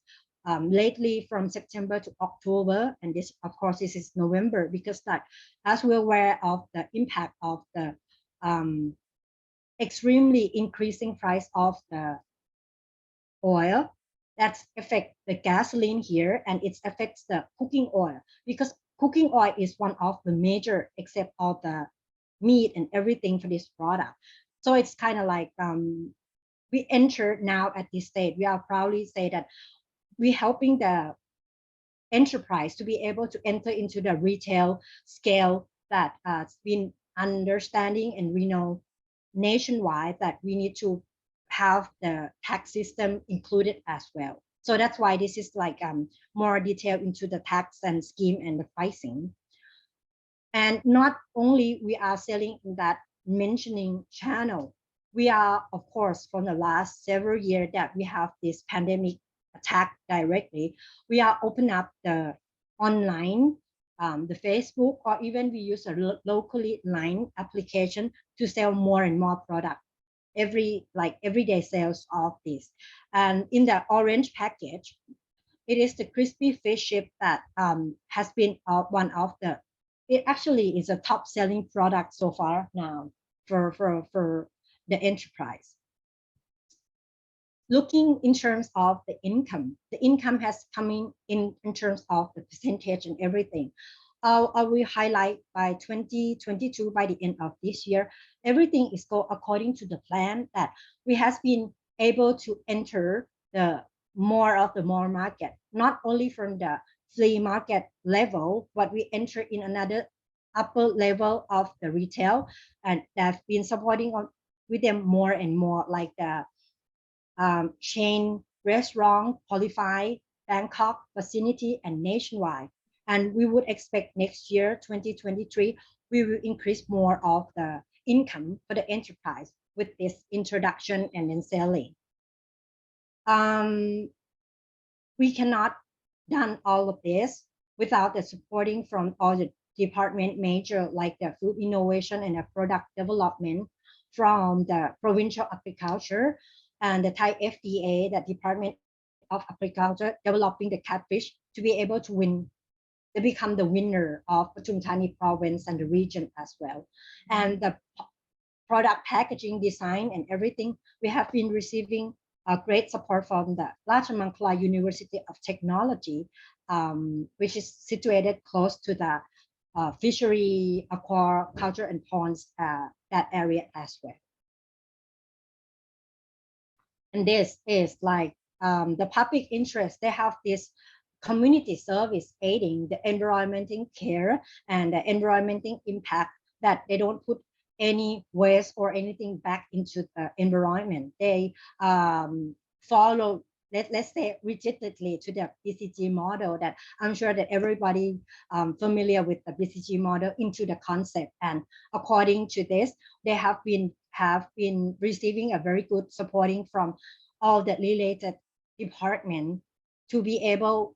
lately from September to October. And this, of course, this is November, because that, as we're aware of the impact of the extremely increasing price of the oil, that affects the gasoline here, and it affects the cooking oil, because cooking oil is one of the major, except all the meat and everything for this product. So it's kind of like we enter now at this stage. We are proudly say that we're helping the enterprise to be able to enter into the retail scale that has been understanding, and we know nationwide that we need to have the tax system included as well. So that's why this is like more detail into the tax and scheme and the pricing. And not only we are selling in that mentioning channel, we are, of course, from the last several years that we have this pandemic attack directly, we are open up the online, the Facebook, or even we use a locally line application to sell more and more product, everyday sales of this. And in the orange package, it is the crispy fish chip that has been one of the, it actually is a top selling product so far now for the enterprise. Looking in terms of the income has come in terms of the percentage and everything. I will highlight by 2022, by the end of this year, everything is go according to the plan that we has been able to enter the more market, not only from the flea market level, but we enter in another upper level of the retail, and that's been supporting on with them more and more, like the chain restaurant, qualified, Bangkok, vicinity, and nationwide. And we would expect next year, 2023, we will increase more of the income for the enterprise with this introduction and then selling. We cannot done all of this without the supporting from all the department major, like the food innovation and the product development from the provincial agriculture and the Thai FDA, the Department of Agriculture, developing the catfish to be able to win, to become the winner of Pathum Thani province and the region as well. And the product packaging design and everything, we have been receiving great support from the Rajamangala University of Technology, which is situated close to the fishery, aquaculture, and ponds, that area as well. And this is like the public interest. They have this community service aiding the environmental care and the environmental impact, that they don't put any waste or anything back into the environment. They follow, let's say, rigidly to the BCG model, that I'm sure that everybody familiar with the BCG model into the concept. And according to this, they have been receiving a very good supporting from all the related department to be able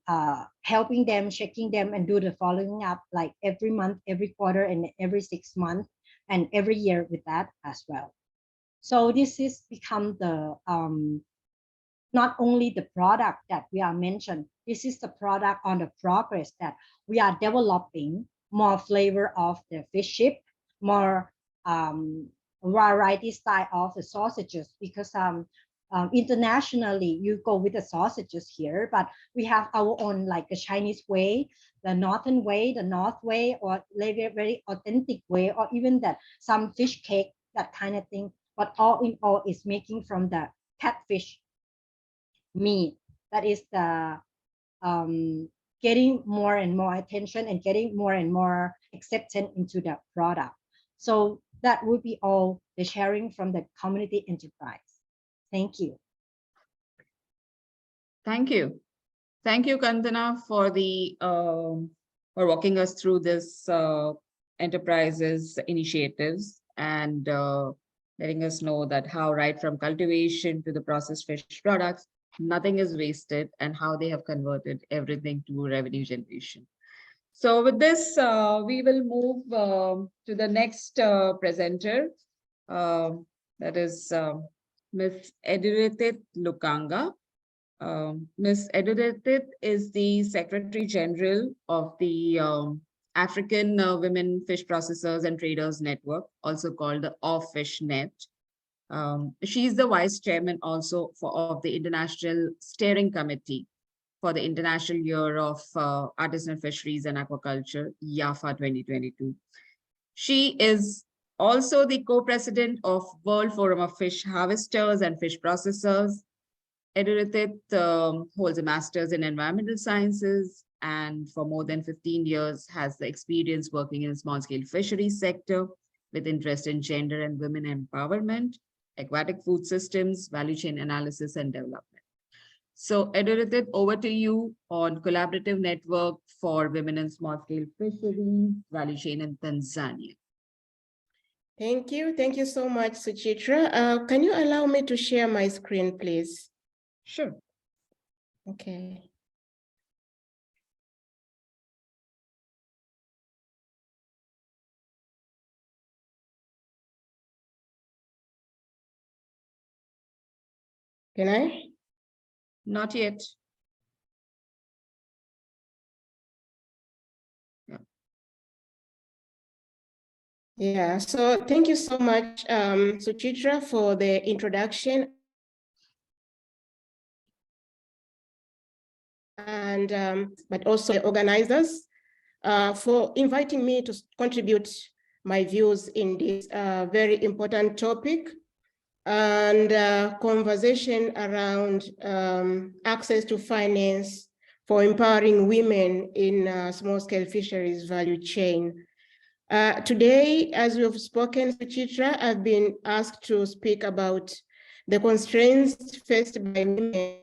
helping them, checking them, and do the following up, like every month, every quarter, and every 6 months, and every year with that as well. So this is become the not only the product that we are mentioned, this is the product on the progress that we are developing more flavor of the fish chip, more variety style of the sausages, because internationally you go with the sausages here, but we have our own, like the Chinese way, the northern way, the north way, or very, very authentic way, or even that some fish cake, that kind of thing. But all in all is making from the catfish meat. That is the getting more and more attention and getting more and more acceptance into the product. So that would be all the sharing from the community enterprise. Thank you. Thank you. Thank you, Kandana, for for walking us through this enterprises initiatives and letting us know that how right from cultivation to the processed fish products, nothing is wasted and how they have converted everything to revenue generation. So with this, we will move to the next presenter. That is Ms. Edurithit Lukanga. Ms. Edurithit is the Secretary General of the African Women Fish Processors and Traders Network, also called the OFFISHNet. She's the Vice Chairman also of the International Steering Committee for the International Year of Artisanal Fisheries and Aquaculture, IAFA 2022. She is also the co-president of World Forum of Fish Harvesters and Fish Processors. Edurithit holds a master's in environmental sciences and for more than 15 years has the experience working in the small-scale fisheries sector with interest in gender and women empowerment, aquatic food systems, value chain analysis and development. So Edurithit, over to you on Collaborative Network for Women in Small-Scale Fisheries, Value Chain in Tanzania. Thank you. Thank you so much, Suchitra. Can you allow me to share my screen, please? Sure. Okay. Can I? Not yet. Yeah, so thank you so much, Suchitra, for the introduction. And but also the organizers for inviting me to contribute my views in this very important topic and conversation around access to finance for empowering women in small-scale fisheries value chain. Today, as we've spoken, Suchitra, I've been asked to speak about the constraints faced by women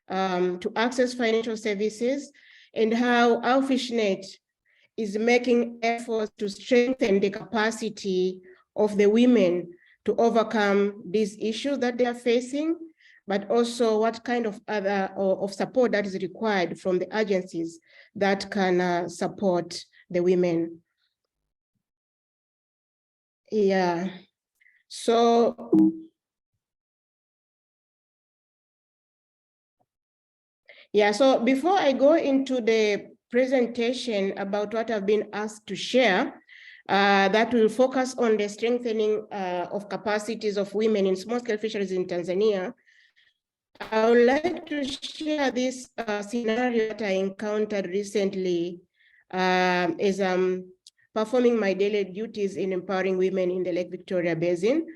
to access financial services and how our FishNet is making efforts to strengthen the capacity of the women to overcome these issues that they are facing, but also what kind of other of support that is required from the agencies that can support the women. Yeah, so so before I go into the presentation about what I've been asked to share, that will focus on the strengthening of capacities of women in small-scale fisheries in Tanzania, I would like to share this scenario that I encountered recently as I'm performing my daily duties in empowering women in the Lake Victoria Basin.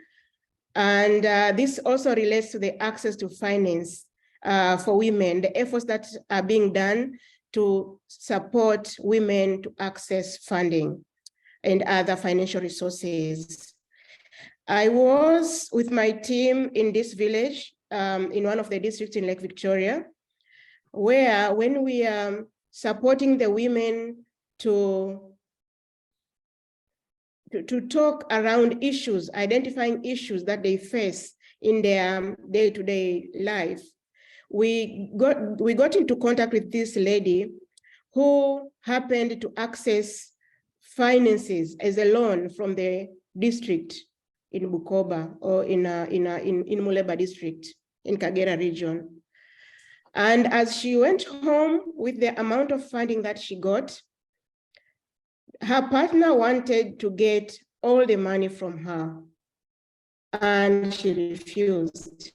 And this also relates to the access to finance for women, the efforts that are being done to support women to access funding and other financial resources. I was with my team in this village, in one of the districts in Lake Victoria, where when we are supporting the women to talk around issues, identifying issues that they face in their day-to-day life, we got into contact with this lady who happened to access finances as a loan from the district in Bukoba or in Muleba district in Kagera region. And as she went home with the amount of funding that she got, her partner wanted to get all the money from her and she refused.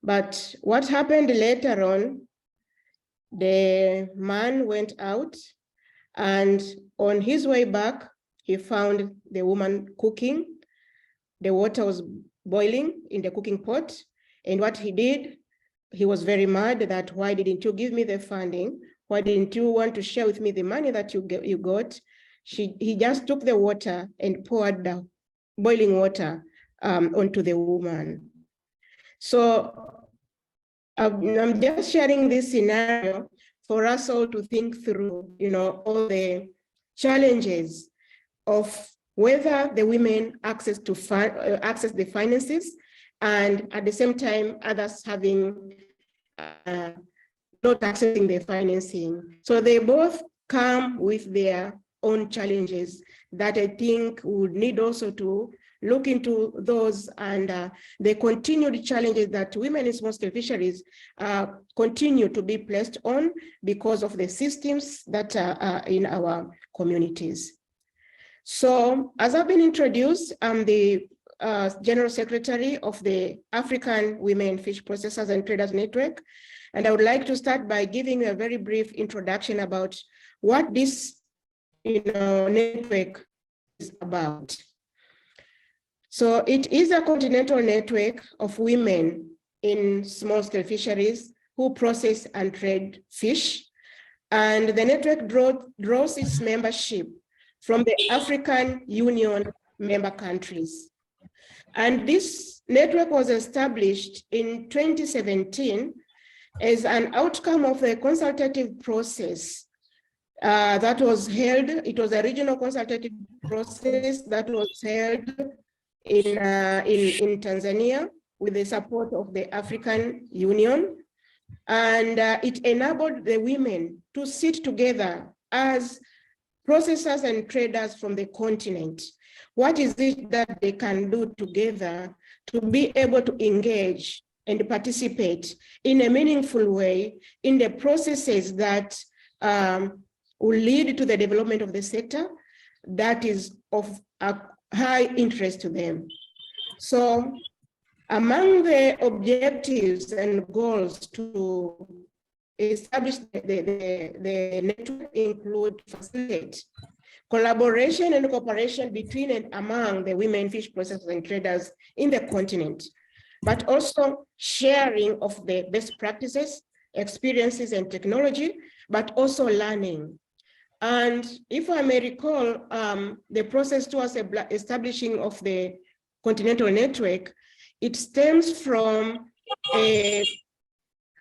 But what happened later on, the man went out and on his way back, he found the woman cooking. The water was boiling in the cooking pot. And what he did, he was very mad that, why didn't you give me the funding? Why didn't you want to share with me the money that you got? He just took the water and poured the boiling water onto the woman. So I'm just sharing this scenario for us all to think through, all the challenges of whether the women access the finances, and at the same time, others having not accessing the financing. So they both come with their own challenges that I think would need also to look into those, and the continued challenges that women in small-scale fisheries continue to be placed on because of the systems that are in our communities. So as I've been introduced, I'm the General Secretary of the African Women Fish Processors and Traders Network. And I would like to start by giving a very brief introduction about what this network is about. So it is a continental network of women in small-scale fisheries who process and trade fish. And the network draws its membership from the African Union member countries. And this network was established in 2017 as an outcome of a consultative process that was held. It was a regional consultative process that was held in Tanzania with the support of the African Union. And it enabled the women to sit together as processors and traders from the continent. What is it that they can do together to be able to engage and participate in a meaningful way in the processes that will lead to the development of the sector that is of a high interest to them? So among the objectives and goals to establish the network include facilitate collaboration and cooperation between and among the women fish processors and traders in the continent, but also sharing of the best practices, experiences, and technology, but also learning. And if I may recall, the process towards establishing of the continental network, it stems from a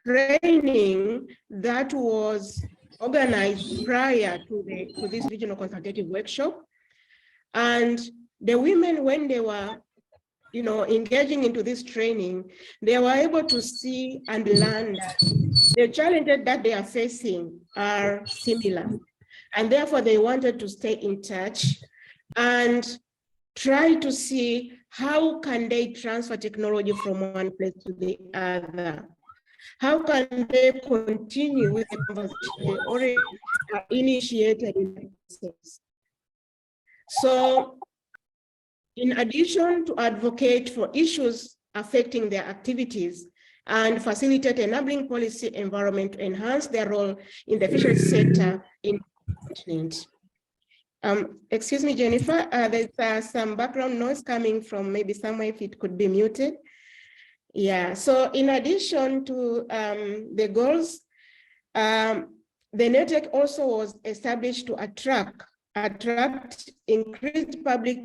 training that was organized prior to this regional consultative workshop. And the women, when they were engaging into this training, they were able to see and learn that the challenges that they are facing are similar. And therefore they wanted to stay in touch and try to see how can they transfer technology from one place to the other. How can they continue with the conversation they already initiated in the process? So in addition to advocate for issues affecting their activities and facilitate enabling policy environment to enhance their role in the fisheries sector in the continent. Excuse me, Jennifer, there's some background noise coming from maybe somewhere, if it could be muted. Yeah, so in addition to the goals, the network also was established to attract increased public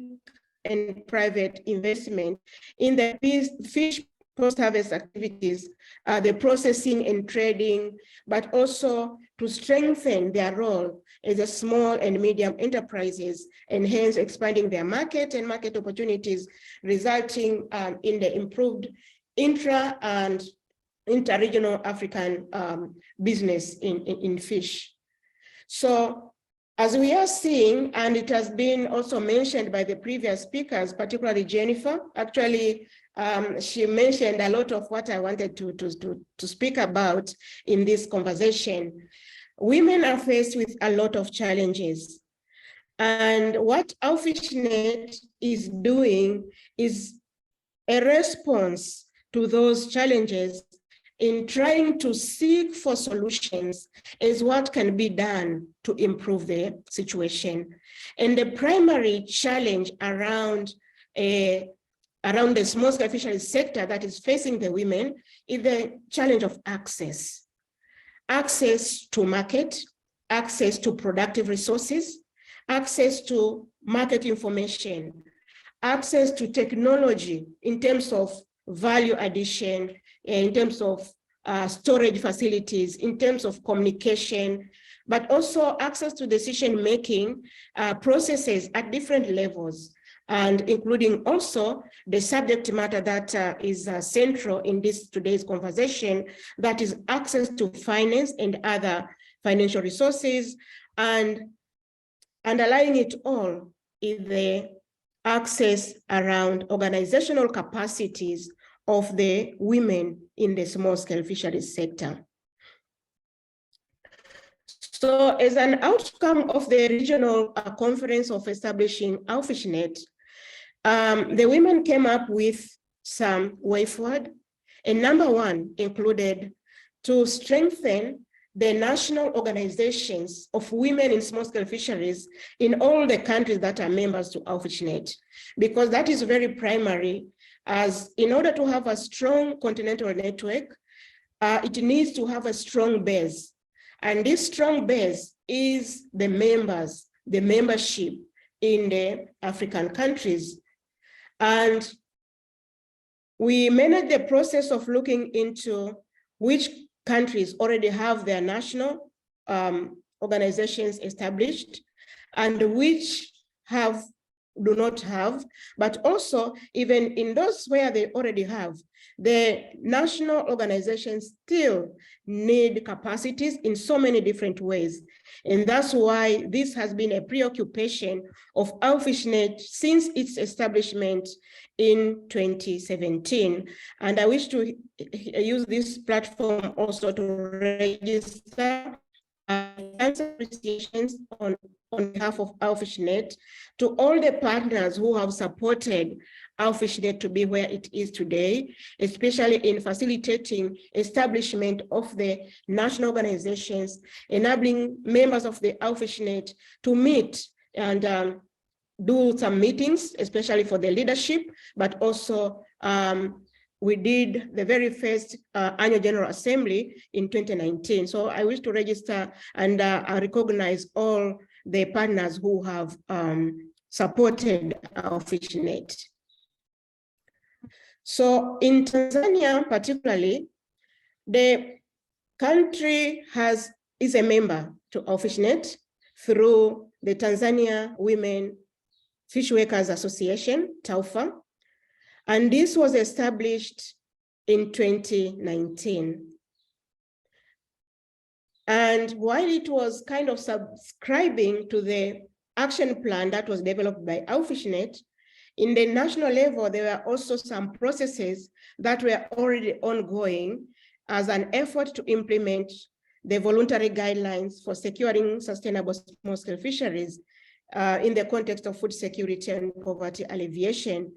and private investment in the fish post-harvest activities, the processing and trading, but also to strengthen their role as a small and medium enterprises, and hence expanding their market and market opportunities, resulting in the improved intra and inter-regional African business in fish. So as we are seeing, and it has been also mentioned by the previous speakers, particularly Jennifer, actually she mentioned a lot of what I wanted to speak about in this conversation. Women are faced with a lot of challenges. And what our FishNet is doing is a response to those challenges in trying to seek for solutions as what can be done to improve the situation. And the primary challenge around the small-scale fisheries sector that is facing the women is the challenge of access. Access to market, access to productive resources, access to market information, access to technology in terms of value addition, in terms of storage facilities, in terms of communication, but also access to decision-making processes at different levels, and including also the subject matter that is central in today's conversation, that is access to finance and other financial resources, and underlying it all is the access around organizational capacities of the women in the small-scale fisheries sector. So as an outcome of the regional conference of establishing AUFISHNet, the women came up with some way forward, and number one included to strengthen the national organizations of women in small-scale fisheries in all the countries that are members to AUFISHNet, because that is very primary, as in order to have a strong continental network, it needs to have a strong base. And this strong base is the members, the membership in the African countries. And we managed the process of looking into which countries already have their national organizations established and which do not have, but also even in those where they already have, the national organizations still need capacities in so many different ways. And that's why this has been a preoccupation of AUFISHNet since its establishment in 2017. And I wish to use this platform also to register appreciations on behalf of AUFISHNet to all the partners who have supported AUFISHNet to be where it is today, especially in facilitating establishment of the national organizations, enabling members of the AUFISHNet to meet and do some meetings, especially for the leadership, but also we did the very first annual General Assembly in 2019. So I wish to register and I recognize all the partners who have supported AUFISHNet. So in Tanzania particularly, the country is a member to AUFISHNet through the Tanzania Women Fish Workers Association, TAWFA, and this was established in 2019. And while it was kind of subscribing to the action plan that was developed by AUFISHNet, in the national level, there were also some processes that were already ongoing as an effort to implement the voluntary guidelines for securing sustainable small-scale fisheries in the context of food security and poverty alleviation.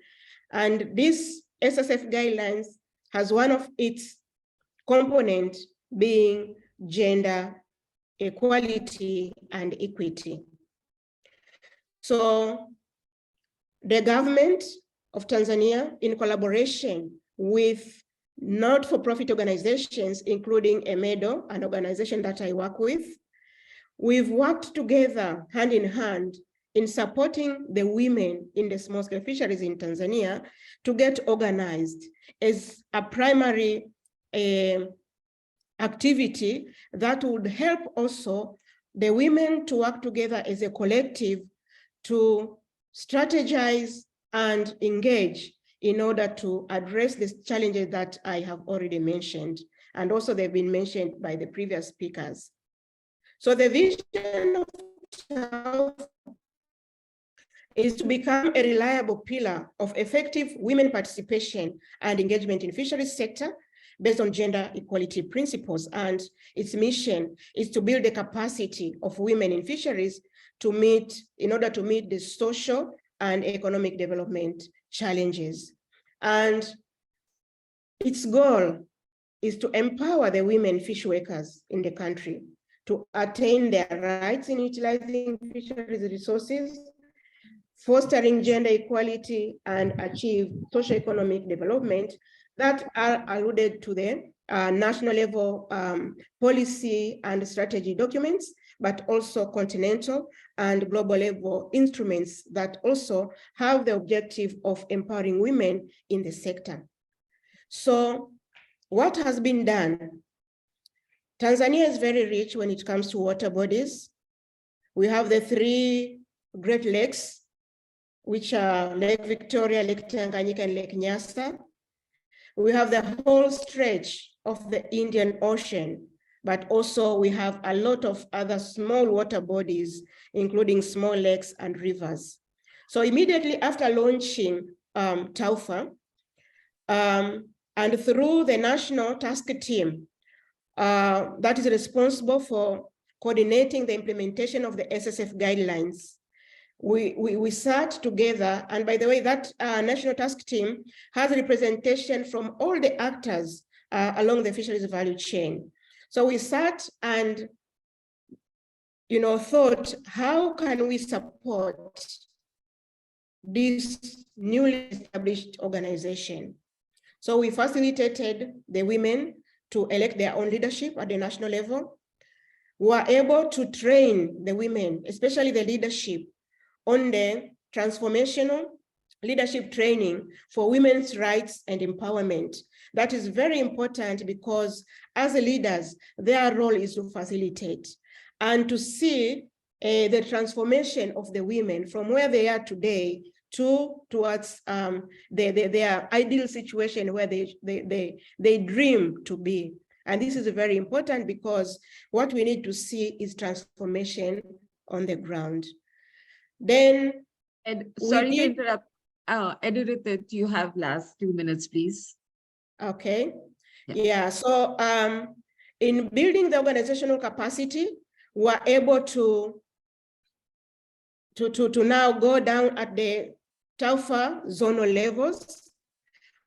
And this SSF guidelines has one of its components being gender equality and equity. So the government of Tanzania, in collaboration with not-for-profit organizations, including EMEDO, an organization that I work with, we've worked together hand in hand in supporting the women in the small-scale fisheries in Tanzania to get organized as a primary activity that would help also the women to work together as a collective to strategize and engage in order to address the challenges that I have already mentioned. And also they've been mentioned by the previous speakers. So the vision of TAWFA is to become a reliable pillar of effective women participation and engagement in fisheries sector based on gender equality principles. And its mission is to build the capacity of women in fisheries in order to meet the social and economic development challenges. And its goal is to empower the women fish workers in the country to attain their rights in utilizing fisheries resources, fostering gender equality, and achieve socio-economic development that are alluded to the national level policy and strategy documents, but also continental and global level instruments that also have the objective of empowering women in the sector. So what has been done? Tanzania is very rich when it comes to water bodies. We have the 3 Great Lakes, which are Lake Victoria, Lake Tanganyika, and Lake Nyasa. We have the whole stretch of the Indian Ocean, but also we have a lot of other small water bodies, including small lakes and rivers. So immediately after launching TAWFA, and through the national task team that is responsible for coordinating the implementation of the SSF guidelines, we sat together, and by the way, that national task team has representation from all the actors along the fisheries value chain. So we sat and thought, how can we support this newly established organization? So we facilitated the women to elect their own leadership at the national level. We were able to train the women, especially the leadership, on the transformational leadership training for women's rights and empowerment. That is very important because as leaders, their role is to facilitate and to see the transformation of the women from where they are today towards their ideal situation where they dream to be. And this is very important because what we need to see is transformation on the ground. Then, sorry to interrupt. Edurita, you have last 2 minutes, please. Okay. Yeah. So in building the organizational capacity, we're able to now go down at the TAWFA zonal levels.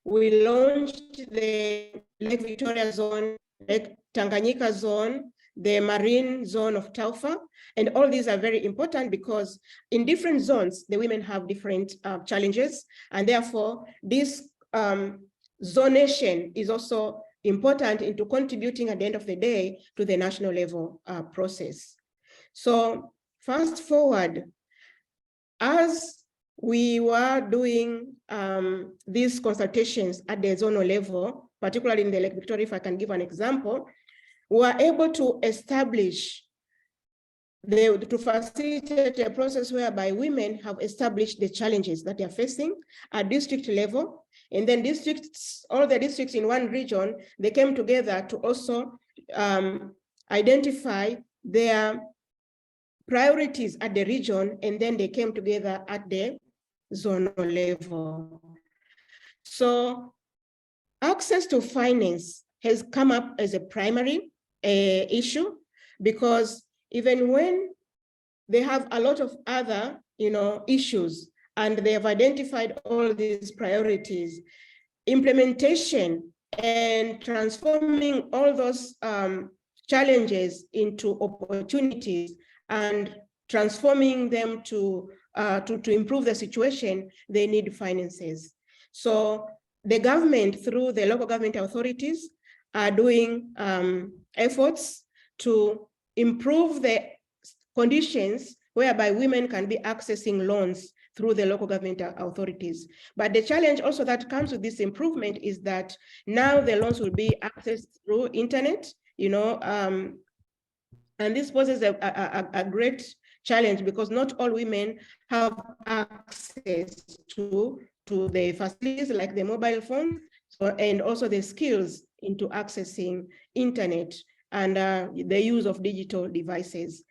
We launched the Lake Victoria zone, Lake Tanganyika zone, the marine zone of TAWFA, and all these are very important because in different zones, the women have different challenges, and therefore this zonation is also important into contributing at the end of the day to the national level process. So fast forward, as we were doing these consultations at the zonal level, particularly in the Lake Victoria, if I can give an example, we were able to establish, to facilitate a process whereby women have established the challenges that they are facing at district level. And then districts, all the districts in one region, they came together to also identify their priorities at the region, and then they came together at the zonal level. So access to finance has come up as a primary issue, because even when they have a lot of other issues and they have identified all these priorities, implementation and transforming all those challenges into opportunities and transforming them to improve the situation, they need finances. So the government, through the local government authorities, are doing efforts to improve the conditions whereby women can be accessing loans through the local government authorities. But the challenge also that comes with this improvement is that now the loans will be accessed through internet, and this poses a great challenge because not all women have access to the facilities like the mobile phone, and also the skills into accessing internet and the use of digital devices.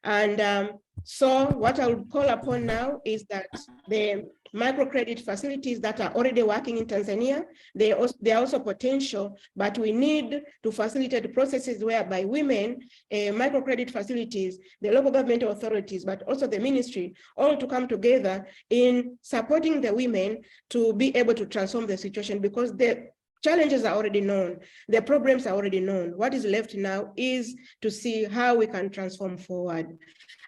And so what I would call upon now is that the microcredit facilities that are already working in Tanzania, they are also potential, but we need to facilitate processes whereby women, microcredit facilities, the local government authorities, but also the ministry, all to come together in supporting the women to be able to transform the situation, because the challenges are already known, the problems are already known. What is left now is to see how we can transform forward.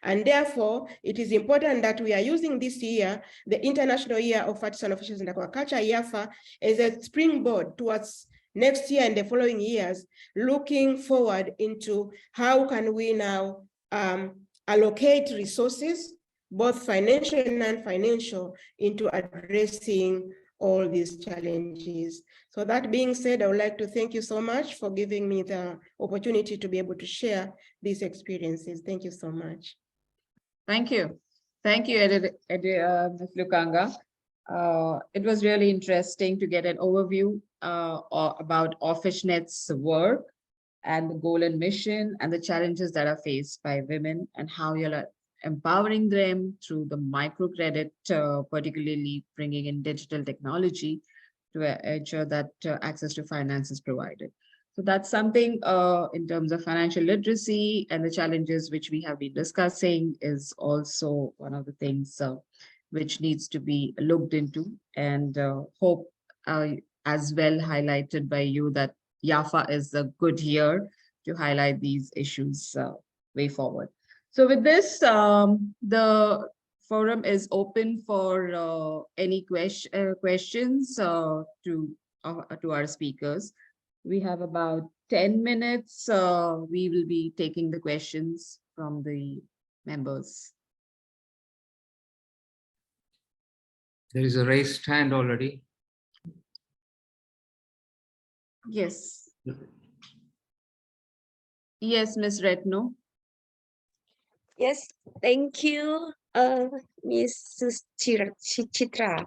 And therefore, it is important that we are using this year, the International Year of Artisanal Fisheries and Aquaculture, IAFA, as a springboard towards next year and the following years, looking forward into how can we now allocate resources, both financial and non-financial, into addressing all these challenges. So that being said, I would like to thank you so much for giving me the opportunity to be able to share these experiences. Thank you so much. Thank you. Thank you, Ms. Lukanga. It was really interesting to get an overview about OfficeNet's work and the goal and mission and the challenges that are faced by women and how you're empowering them through the microcredit, particularly bringing in digital technology to ensure that access to finance is provided. So that's something in terms of financial literacy and the challenges which we have been discussing is also one of the things which needs to be looked into, and hope as well highlighted by you that YAFA is a good year to highlight these issues way forward. So with this, the forum is open for any questions to our speakers. We have about 10 minutes. We will be taking the questions from the members. There is a raised hand already. Yes. Yes, Ms. Retno. Yes, thank you, Ms. Suchitra.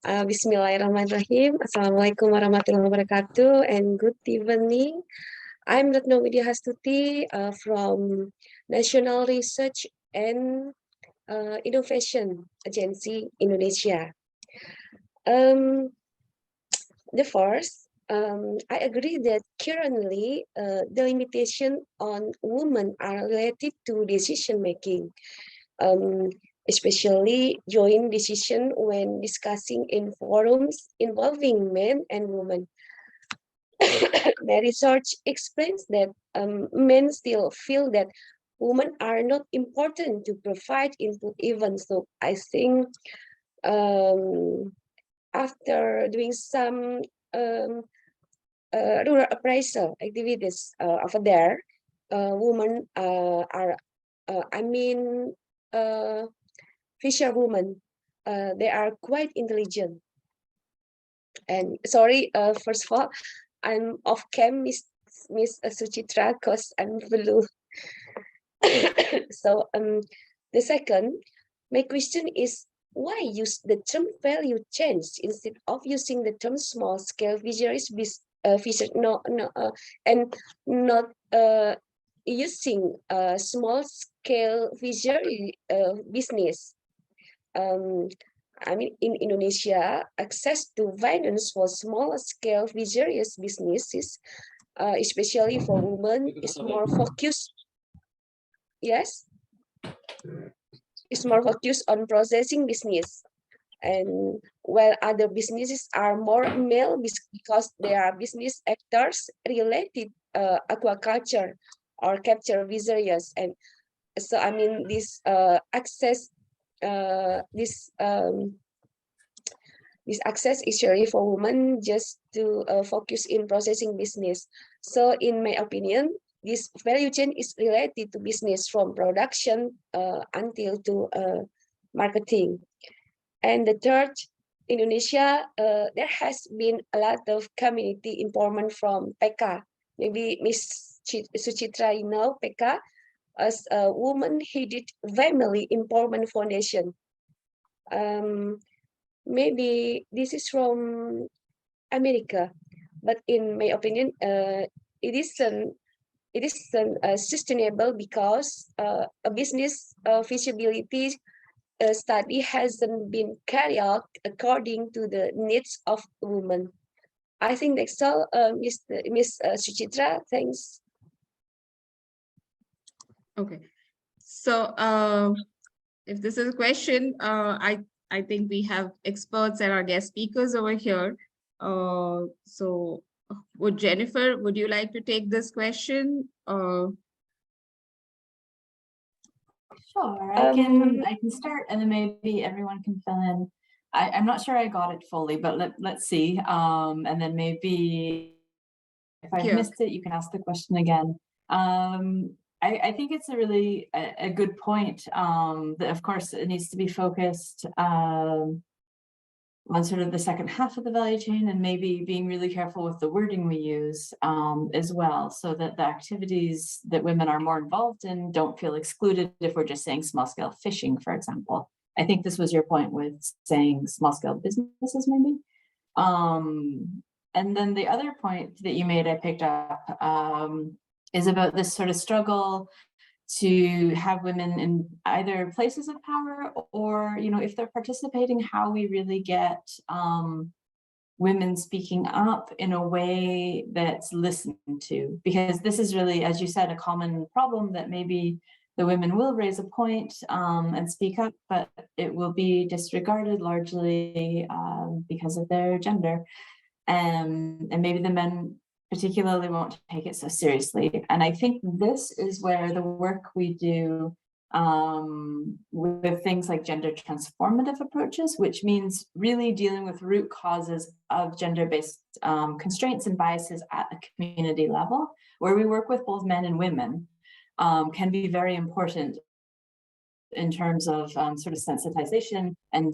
Bismillahirrahmanirrahim. Assalamualaikum warahmatullahi wabarakatuh, and good evening. I'm Retno Widya Hastuti from National Research and Innovation Agency Indonesia. The first, I agree that currently the limitation on women are related to decision making, especially joint decision when discussing in forums involving men and women. The research explains that men still feel that women are not important to provide input even. So I think after doing some rural appraisal activities over there, women are, fisherwomen, they are quite intelligent. And sorry, first of all, I'm off cam, Miss Suchitra, because I'm blue. So the second, my question is, why use the term value chain instead of using the term small scale fisheries and not using small scale fishery business? I mean, in Indonesia, access to finance for small scale fisheries businesses, especially for women, is more focused. Yes, it's more focused on processing business, and while other businesses are more male because they are business actors related aquaculture or capture fisheries. And so I mean this access this access is usually for women just to focus in processing business. So in my opinion, this value chain is related to business from production until to marketing. And the third, Indonesia, there has been a lot of community empowerment from PK. Maybe Ms. Suchitra, you know PK as a woman-headed family empowerment foundation. Maybe this is from America, but in my opinion, it isn't sustainable because a business feasibility study hasn't been carried out according to the needs of women. I think that's all, Ms. Suchitra. Thanks. Okay, so if this is a question, I think we have experts and our guest speakers over here. So Jennifer, would you like to take this question? Sure, I can start, and then maybe everyone can fill in. I'm not sure I got it fully, but let's see. And then maybe if I missed it, you can ask the question again. I think it's a really a good point that of course it needs to be focused on sort of the second half of the value chain, and maybe being really careful with the wording we use as well, so that the activities that women are more involved in don't feel excluded if we're just saying small scale fishing, for example. I think this was your point with saying small scale businesses maybe. And then the other point that you made, I picked up, is about this sort of struggle to have women in either places of power or, you know, if they're participating, how we really get women speaking up in a way that's listened to. Because this is really, as you said, a common problem that maybe the women will raise a point and speak up, but it will be disregarded largely because of their gender. And maybe the men particularly won't take it so seriously. And I think this is where the work we do with things like gender transformative approaches, which means really dealing with root causes of gender-based constraints and biases at a community level, where we work with both men and women, can be very important in terms of sort of sensitization and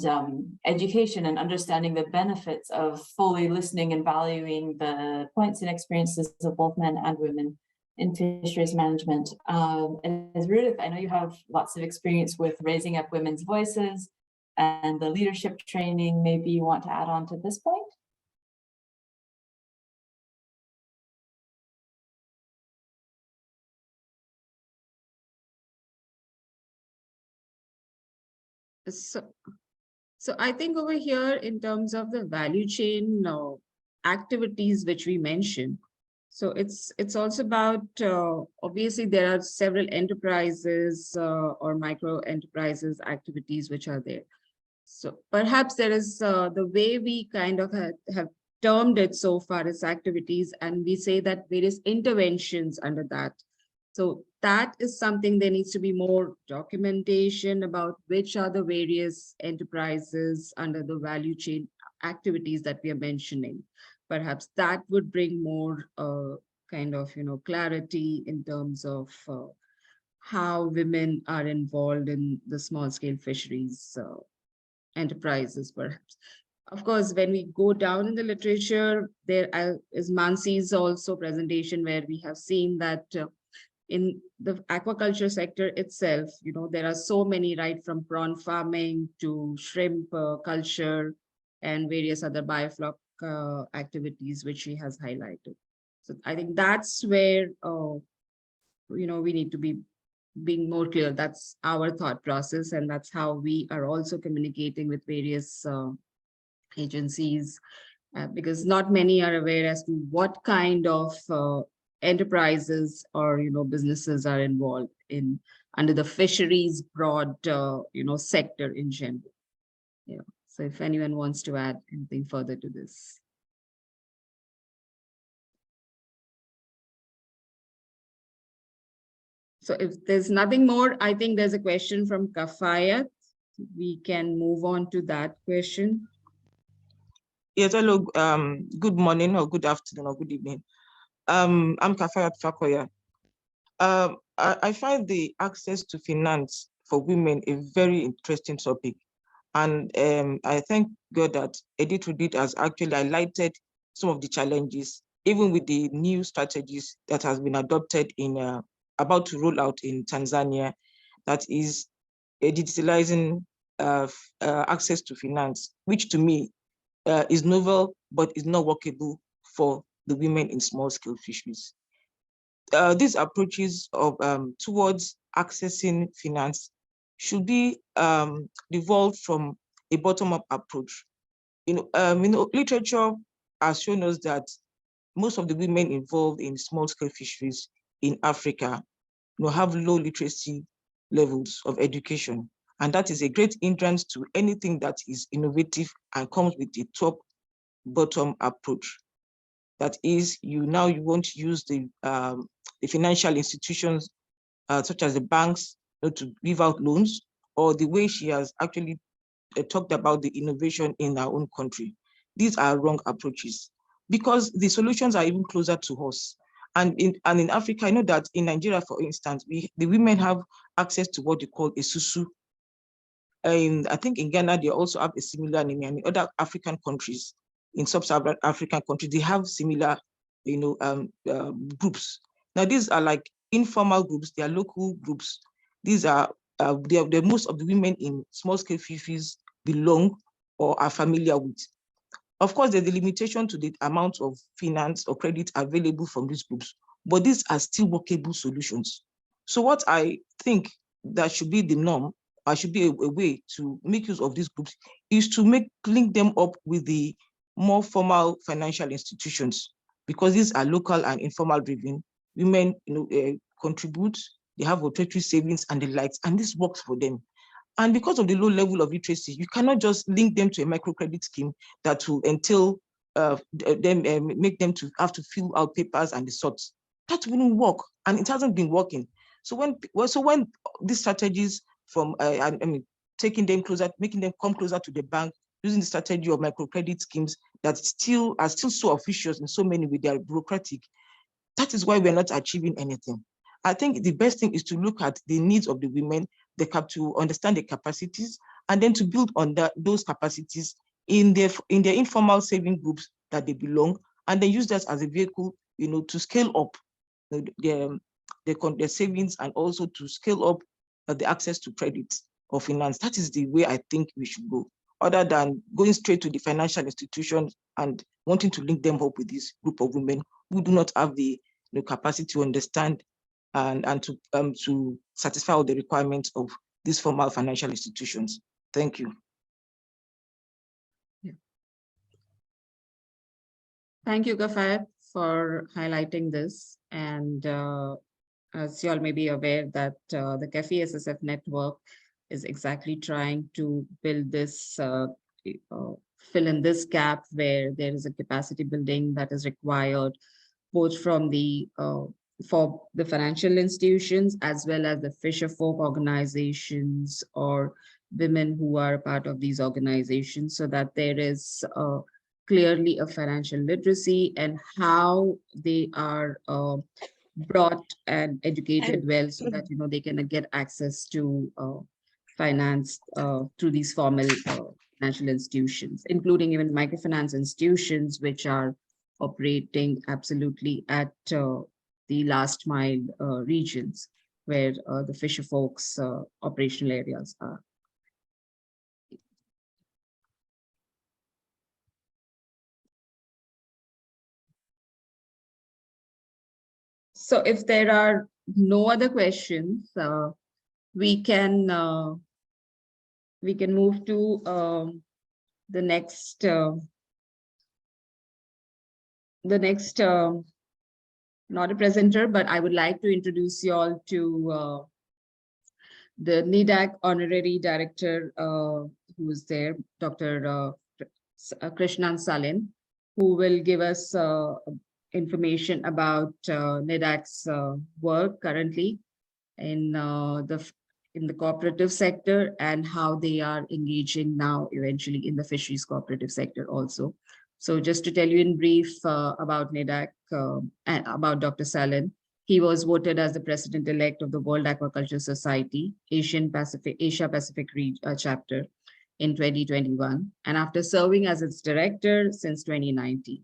education and understanding the benefits of fully listening and valuing the points and experiences of both men and women in fisheries management. And as Ruth, I know you have lots of experience with raising up women's voices and the leadership training. Maybe you want to add on to this point? So I think over here, in terms of the value chain activities which we mentioned, so it's also about, obviously there are several enterprises or micro enterprises activities which are there. So perhaps there is the way we kind of have termed it so far as activities, and we say that various interventions under that. So that is something there needs to be more documentation about which are the various enterprises under the value chain activities that we are mentioning. Perhaps that would bring more kind of, clarity in terms of how women are involved in the small scale fisheries enterprises, perhaps. Of course, when we go down in the literature, there is Mansi's also presentation where we have seen that in the aquaculture sector itself, there are so many, right from prawn farming to shrimp culture and various other biofloc activities, which she has highlighted. So I think that's where, we need to be being more clear. That's our thought process, and that's how we are also communicating with various agencies, because not many are aware as to what kind of enterprises or businesses are involved in under the fisheries broad sector in general. So if anyone wants to add anything further to this. So if there's nothing more, I think there's a question from Kafayat. We can move on to that question. Yes, hello, good morning or good afternoon or good evening. I'm Kafayat Fakoya. I find the access to finance for women a very interesting topic. And I thank God that Edith Rudit has actually highlighted some of the challenges, even with the new strategies that has been adopted in about to roll out in Tanzania, that is digitalizing access to finance, which to me is novel, but is not workable for the women in small scale fisheries. These approaches of towards accessing finance should be devolved from a bottom-up approach. Literature has shown us that most of the women involved in small scale fisheries in Africa have low literacy levels of education. And that is a great hindrance to anything that is innovative and comes with a top-bottom approach. That is, you want to use the financial institutions such as the banks to give out loans, or the way she has actually talked about the innovation in our own country. These are wrong approaches because the solutions are even closer to us. And in Africa, I know that in Nigeria, for instance, the women have access to what they call a susu. I think in Ghana, they also have a similar anemia. In other African countries, in sub-Saharan African countries, they have similar, groups. Now, these are like informal groups. They are local groups. These are, the most of the women in small-scale fisheries belong or are familiar with. Of course, there's a limitation to the amount of finance or credit available from these groups, but these are still workable solutions. So what I think that should be the norm, or should be a way to make use of these groups, is to link them up with the more formal financial institutions, because these are local and informal driven. Women, contribute, they have rotatory savings and the likes, and this works for them. And because of the low level of literacy, you cannot just link them to a microcredit scheme that will entail make them to have to fill out papers and the sorts. That wouldn't work, and it hasn't been working. So when these strategies from taking them closer, making them come closer to the bank, using the strategy of microcredit schemes that are still so officious in so many ways, they are bureaucratic. That is why we're not achieving anything. I think the best thing is to look at the needs of the women, to understand the capacities, and then to build on those capacities in their informal saving groups that they belong, and then use that as a vehicle, to scale up their savings, and also to scale up the access to credit or finance. That is the way I think we should go, other than going straight to the financial institutions and wanting to link them up with this group of women who do not have the capacity to understand and to satisfy all the requirements of these formal financial institutions. Thank you. Yeah. Thank you, Kafayat, for highlighting this. And as you all may be aware that the CAFI-SSF network is exactly trying to build this, fill in this gap where there is a capacity building that is required, both from for the financial institutions as well as the fisher folk organizations or women who are part of these organizations, so that there is clearly a financial literacy and how they are brought and educated well, so that they can get access to finance through these formal financial institutions, including even microfinance institutions, which are operating absolutely at the last mile regions where the fisher folks operational areas are. So if there are no other questions, we can move to the next not a presenter, but I would like to introduce you all to the NIDAC Honorary Director who is there, Dr. Krishnan Salin, who will give us information about NIDAC's work currently in the cooperative sector, and how they are engaging now eventually in the fisheries cooperative sector also. So just to tell you in brief about NIDAC and about Dr. Salin, he was voted as the president-elect of the World Aquaculture Society, Asia Pacific chapter in 2021, and after serving as its director since 2019.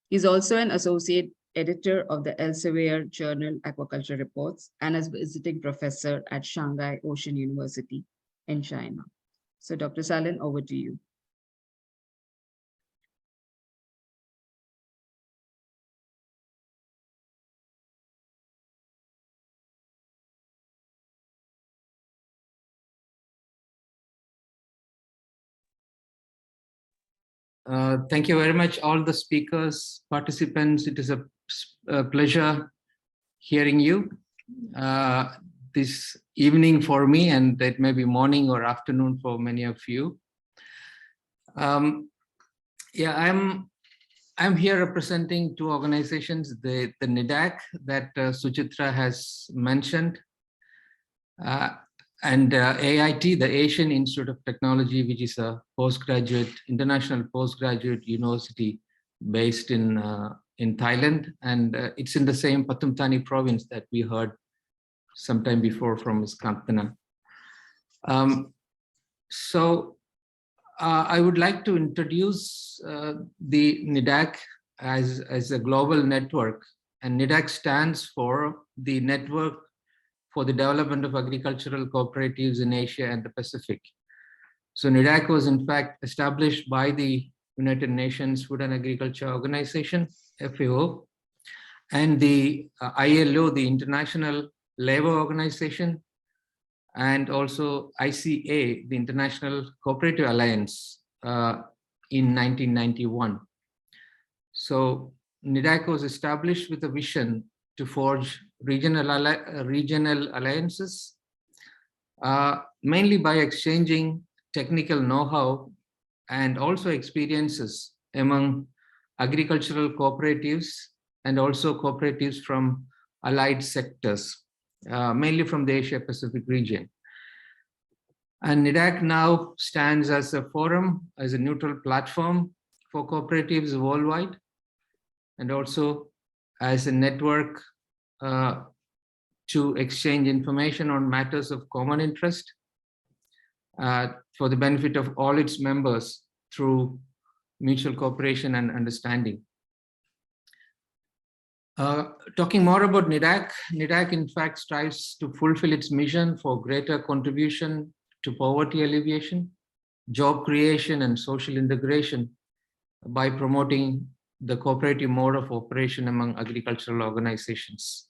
He's also an associate editor of the Elsevier journal Aquaculture Reports, and as visiting professor at Shanghai Ocean University in China. So Dr. Salin, over to you. Thank you very much, all the speakers, participants. It is a pleasure hearing you this evening for me, and it may be morning or afternoon for many of you. Yeah, I'm here representing two organizations, the NIDAC that Suchitra has mentioned, and AIT, the Asian Institute of Technology, which is a international postgraduate university based in Thailand, and it's in the same Pathum Thani province that we heard sometime before from Ms. Kantana. So I would like to introduce the NIDAC as a global network, and NIDAC stands for the Network for the Development of Agricultural Cooperatives in Asia and the Pacific. So NIDAC was in fact established by the United Nations Food and Agriculture Organization, FAO, and the ILO, the International Labour Organization, and also ICA, the International Cooperative Alliance, in 1991. So NIDAC was established with a vision to forge regional alliances, mainly by exchanging technical know-how and also experiences among agricultural cooperatives and also cooperatives from allied sectors, mainly from the Asia-Pacific region. And NIDAC now stands as a forum, as a neutral platform for cooperatives worldwide, and also as a network to exchange information on matters of common interest for the benefit of all its members through mutual cooperation and understanding. Talking more about NIDAC, NIDAC in fact strives to fulfill its mission for greater contribution to poverty alleviation, job creation, and social integration by promoting the cooperative mode of operation among agricultural organizations.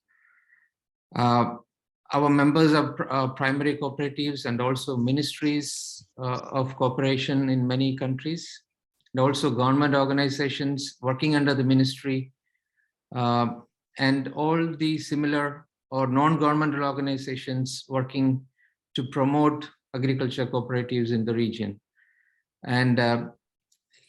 Our members are primary cooperatives and also ministries of cooperation in many countries, and also government organizations working under the ministry, and all the similar or non-governmental organizations working to promote agriculture cooperatives in the region. And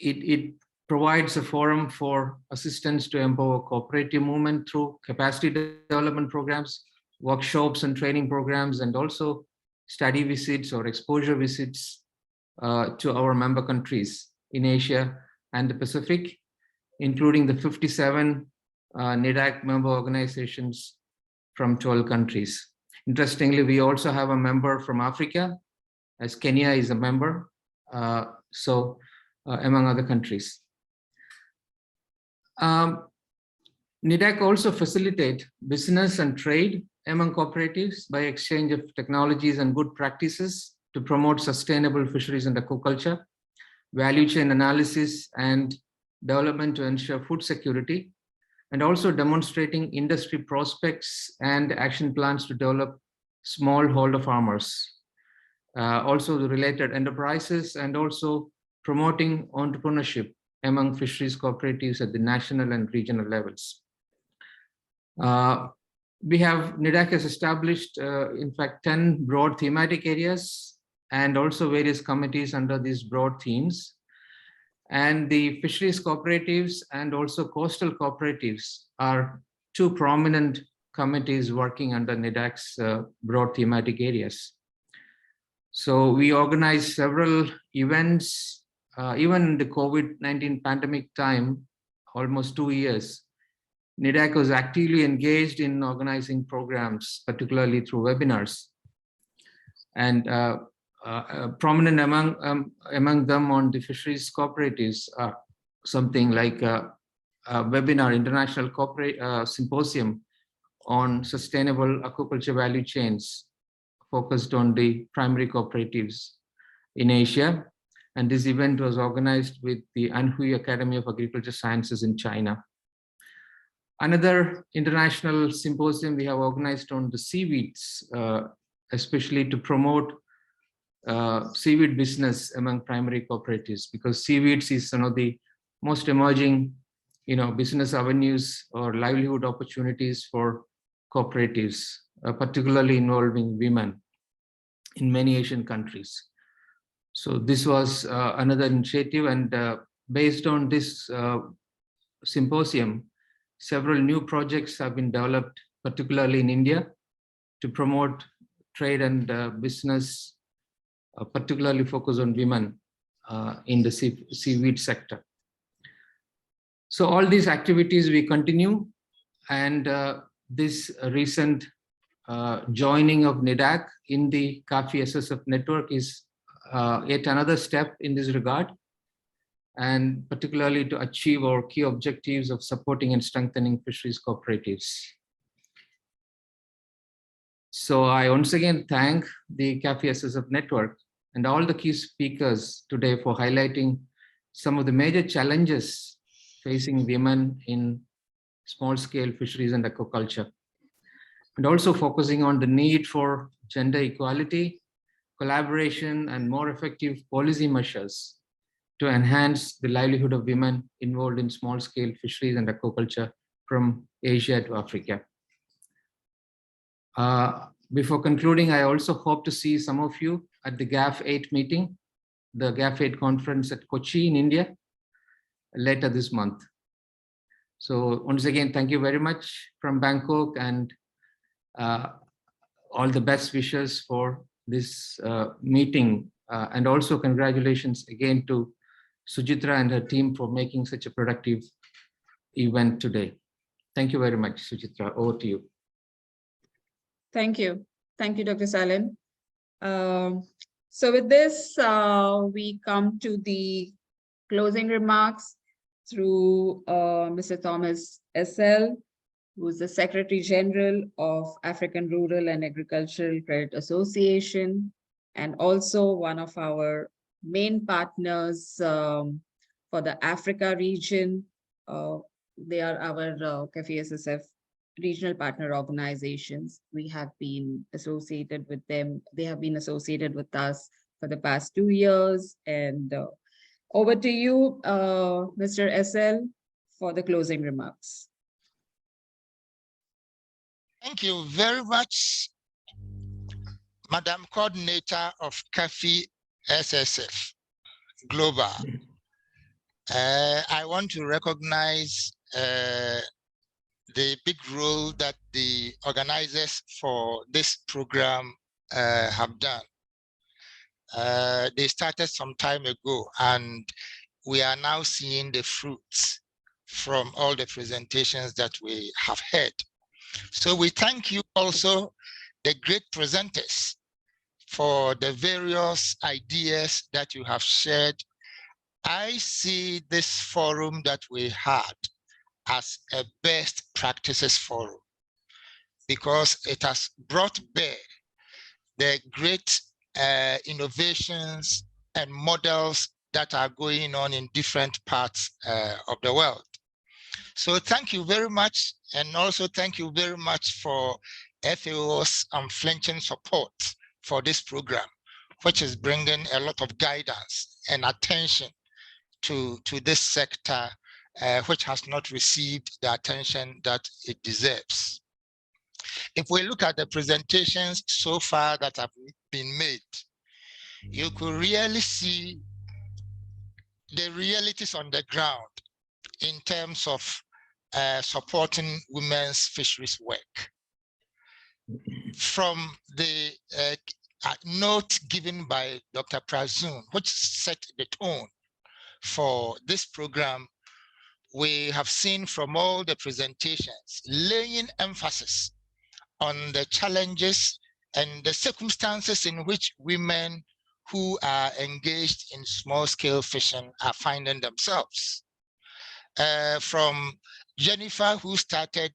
it provides a forum for assistance to empower cooperative movement through capacity development programs, workshops and training programs, and also study visits or exposure visits to our member countries in Asia and the Pacific, including the 57 NIDAC member organizations from 12 countries. Interestingly, we also have a member from Africa, as Kenya is a member, among other countries. NIDAC also facilitate business and trade among cooperatives by exchange of technologies and good practices to promote sustainable fisheries and aquaculture, value chain analysis and development to ensure food security, and also demonstrating industry prospects and action plans to develop smallholder farmers, also the related enterprises, and also promoting entrepreneurship among fisheries cooperatives at the national and regional levels. NIDAC has established, in fact, 10 broad thematic areas and also various committees under these broad themes. And the fisheries cooperatives and also coastal cooperatives are two prominent committees working under NIDAC's broad thematic areas. So we organized several events, even in the COVID-19 pandemic time, almost 2 years. NIDAC was actively engaged in organizing programs, particularly through webinars. And prominent among them on the fisheries cooperatives are something like a webinar, International Symposium on Sustainable Aquaculture Value Chains, focused on the primary cooperatives in Asia. And this event was organized with the Anhui Academy of Agriculture Sciences in China. Another international symposium we have organized on the seaweeds, especially to promote seaweed business among primary cooperatives, because seaweeds is one of the most emerging, business avenues or livelihood opportunities for cooperatives, particularly involving women in many Asian countries. So this was another initiative, and based on this symposium, several new projects have been developed, particularly in India, to promote trade and business, particularly focus on women in the seaweed sector. So all these activities we continue, and this recent joining of NIDAC in the CAFI-SSF network is yet another step in this regard, and particularly to achieve our key objectives of supporting and strengthening fisheries cooperatives. So I once again thank the CAFI-SSF Network and all the key speakers today for highlighting some of the major challenges facing women in small-scale fisheries and aquaculture, and also focusing on the need for gender equality, collaboration, and more effective policy measures to enhance the livelihood of women involved in small-scale fisheries and aquaculture from Asia to Africa. Before concluding, I also hope to see some of you at the GAF8 meeting, the GAF8 conference at Kochi in India, later this month. So once again, thank you very much from Bangkok, and all the best wishes for this meeting. And also congratulations again to Sujitra and her team for making such a productive event today. Thank you very much, Sujitra. Over to you. Thank you. Thank you, Dr. Salim. So with this, we come to the closing remarks through Mr. Thomas SL, who is the Secretary General of African Rural and Agricultural Credit Association, and also one of our main partners for the Africa region. They are our CAFI-SSF regional partner organizations. We have been associated with them. They have been associated with us for the past 2 years. And over to you, Mr. SL, for the closing remarks. Thank you very much, Madam Coordinator of CAFI-SSF Global. I want to recognize the big role that the organizers for this program have done. They started some time ago, and we are now seeing the fruits from all the presentations that we have heard. So we thank you also, the great presenters, for the various ideas that you have shared. I see this forum that we had as a best practices forum, because it has brought bare the great innovations and models that are going on in different parts of the world. So thank you very much. And also thank you very much for FAO's unflinching support for this program, which is bringing a lot of guidance and attention to this sector, which has not received the attention that it deserves. If we look at the presentations so far that have been made, you could really see the realities on the ground in terms of supporting women's fisheries work. From the note given by Dr. Prazoon, which set the tone for this program, we have seen from all the presentations laying emphasis on the challenges and the circumstances in which women who are engaged in small-scale fishing are finding themselves. From Jennifer, who started,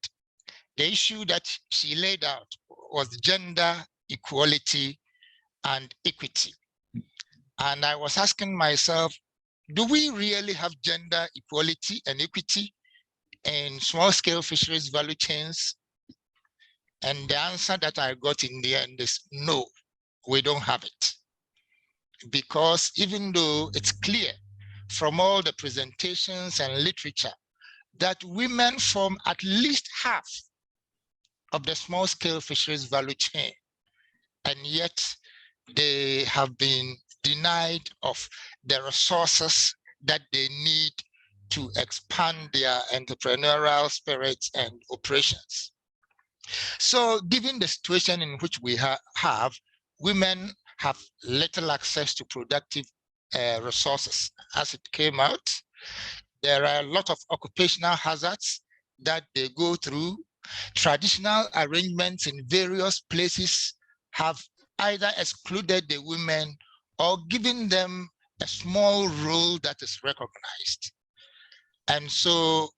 the issue that she laid out was gender equality and equity. And I was asking myself, do we really have gender equality and equity in small-scale fisheries value chains? And the answer that I got in the end is no, we don't have it. Because even though it's clear from all the presentations and literature that women form at least half of the small-scale fisheries value chain, and yet they have been denied of the resources that they need to expand their entrepreneurial spirits and operations. So given the situation in which we have, women have little access to productive resources. As it came out, there are a lot of occupational hazards that they go through. Traditional arrangements in various places have either excluded the women or giving them a small role that is recognized. And so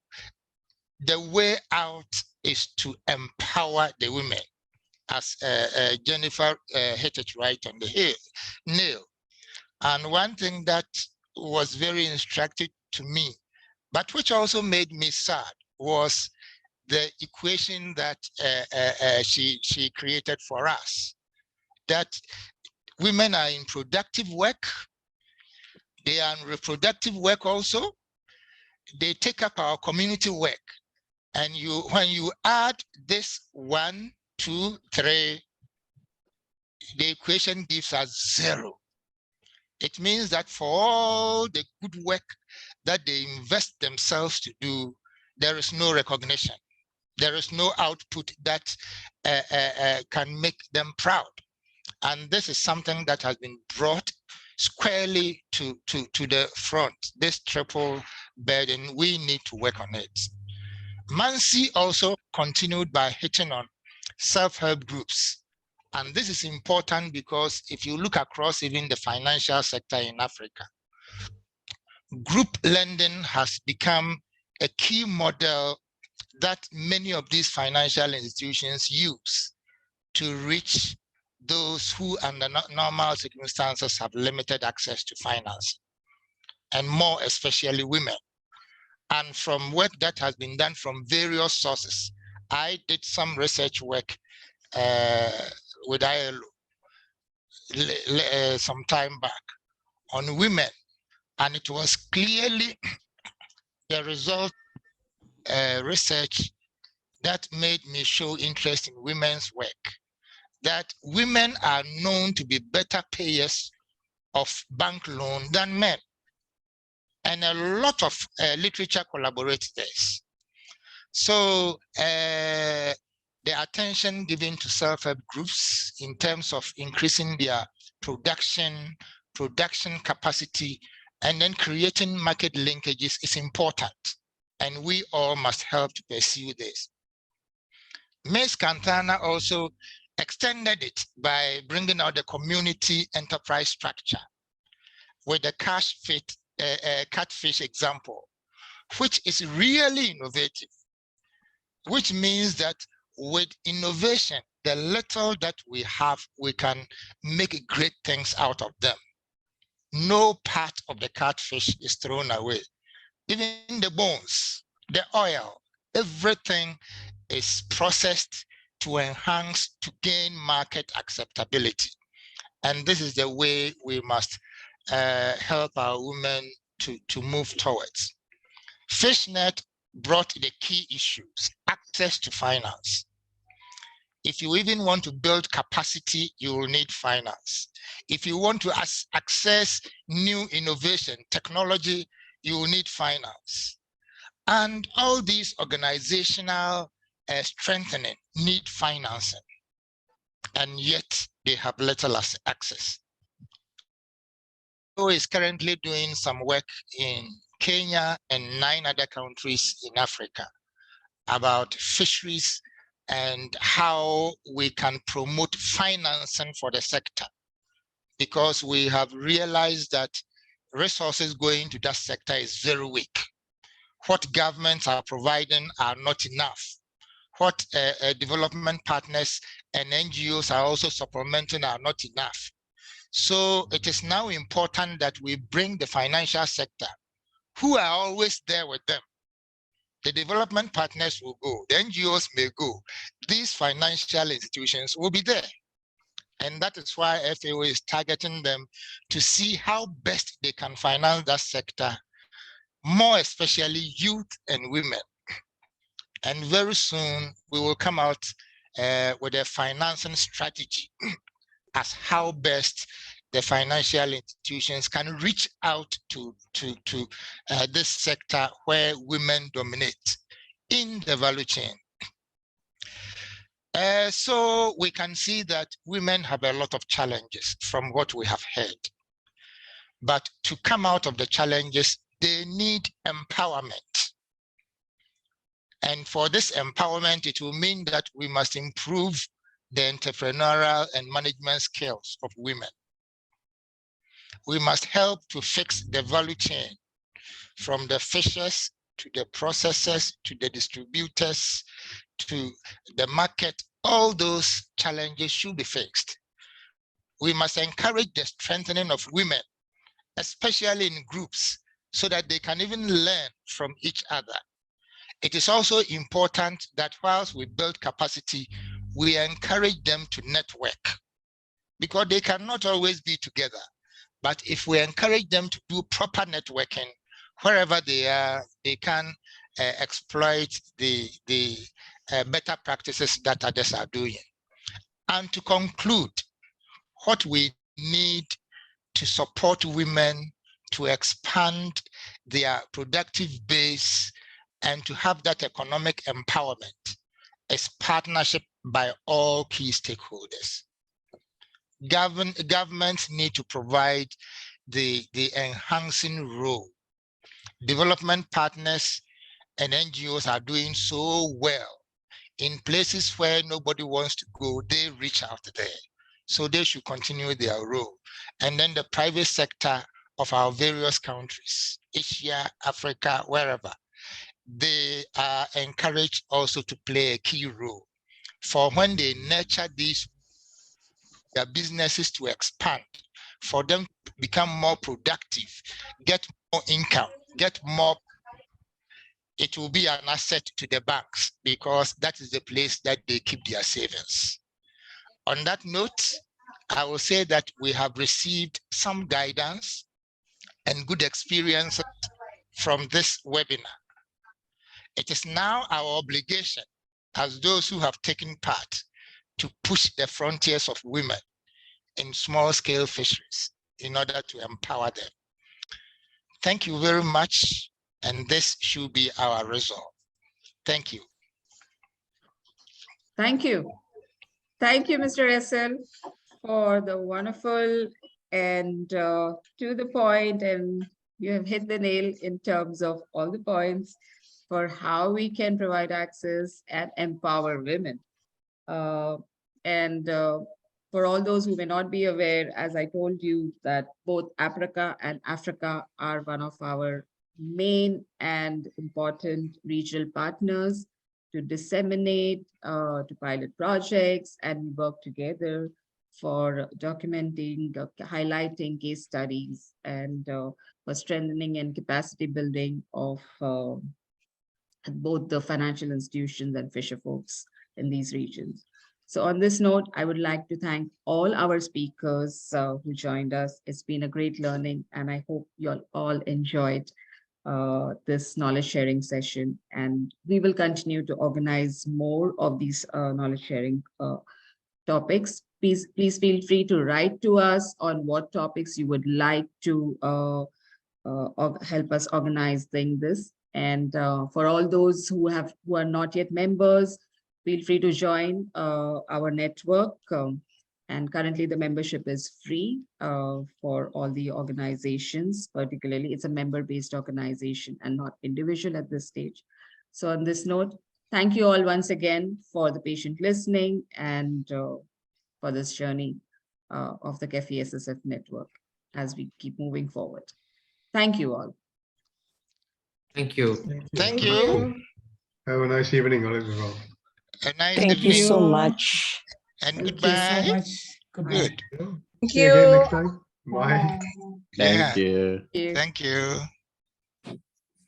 the way out is to empower the women, as Jennifer hit it right on the nail. And one thing that was very instructive to me, but which also made me sad, was the equation that she created for us, that women are in productive work, they are in reproductive work also, they take up our community work. And when you add this 1, 2, 3, the equation gives us 0. It means that for all the good work that they invest themselves to do, there is no recognition. There is no output that can make them proud. And this is something that has been brought squarely to the front. This triple burden, we need to work on it. Mansi also continued by hitting on self-help groups. And this is important because if you look across even the financial sector in Africa, group lending has become a key model that many of these financial institutions use to reach those who under normal circumstances have limited access to finance, and more especially women. And from work that has been done from various sources, I did some research work with ILO some time back on women, and it was clearly the result research that made me show interest in women's work, that women are known to be better payers of bank loan than men. And a lot of literature corroborates this. So the attention given to self-help groups in terms of increasing their production capacity, and then creating market linkages is important. And we all must help to pursue this. Ms. Cantana also extended it by bringing out the community enterprise structure with the catfish example, which is really innovative, which means that with innovation, the little that we have, we can make great things out of them. No part of the catfish is thrown away. Even the bones, the oil, everything is processed to enhance, to gain market acceptability. And this is the way we must help our women to move towards. FishNet brought the key issues: access to finance. If you even want to build capacity, you will need finance. If you want to access new innovation, technology, you will need finance. And all these organizational strengthening need financing, and yet they have little access. WHO is currently doing some work in Kenya and 9 other countries in Africa about fisheries and how we can promote financing for the sector, because we have realized that resources going to that sector is very weak. What governments are providing are not enough. What development partners and NGOs are also supplementing are not enough. So it is now important that we bring the financial sector, who are always there with them. The development partners will go, the NGOs may go, these financial institutions will be there. And that is why FAO is targeting them to see how best they can finance that sector, more especially youth and women. And very soon we will come out with a financing strategy as how best the financial institutions can reach out to this sector where women dominate in the value chain. So we can see that women have a lot of challenges from what we have heard. But to come out of the challenges, they need empowerment. And for this empowerment, it will mean that we must improve the entrepreneurial and management skills of women. We must help to fix the value chain from the fishers to the processors to the distributors to the market. All those challenges should be fixed. We must encourage the strengthening of women, especially in groups, so that they can even learn from each other. It is also important that whilst we build capacity, we encourage them to network, because they cannot always be together. But if we encourage them to do proper networking, wherever they are, they can exploit the better practices that others are doing. And to conclude, what we need to support women to expand their productive base and to have that economic empowerment is partnership by all key stakeholders. Governments need to provide the enhancing role. Development partners and NGOs are doing so well. In places where nobody wants to go, they reach out there. So they should continue their role. And then the private sector of our various countries, Asia, Africa, wherever, they are encouraged also to play a key role. For when they nurture their businesses to expand, for them to become more productive, get more income, get more, it will be an asset to the banks, because that is the place that they keep their savings. On that note, I will say that we have received some guidance and good experiences from this webinar. It is now our obligation as those who have taken part to push the frontiers of women in small-scale fisheries in order to empower them. Thank you very much, and this should be our resolve. Thank you. Thank you. Thank you, Mr. SL, for the wonderful and to the point, and you have hit the nail in terms of all the points for how we can provide access and empower women. For all those who may not be aware, as I told you, that both Africa and Africa are one of our main and important regional partners to disseminate, to pilot projects, and we work together for documenting, highlighting case studies, and for strengthening and capacity building of both the financial institutions and fisher folks in these regions. So on this note, I would like to thank all our speakers who joined us. It's been a great learning, and I hope you all enjoyed this knowledge sharing session. And we will continue to organize more of these knowledge sharing topics. Please feel free to write to us on what topics you would like to help us organizing this. And for all those who are not yet members, feel free to join our network. And currently the membership is free for all the organizations. Particularly, it's a member-based organization and not individual at this stage. So on this note, thank you all once again for the patient listening and for this journey of the CAFI-SSF network as we keep moving forward. Thank you all. Thank you. Thank you. Have a nice evening, everyone. A nice Thank evening. you so much. And Thank goodbye. you so much. Goodbye. Good. See you again next time. Bye. Yeah. Thank you. Thank you.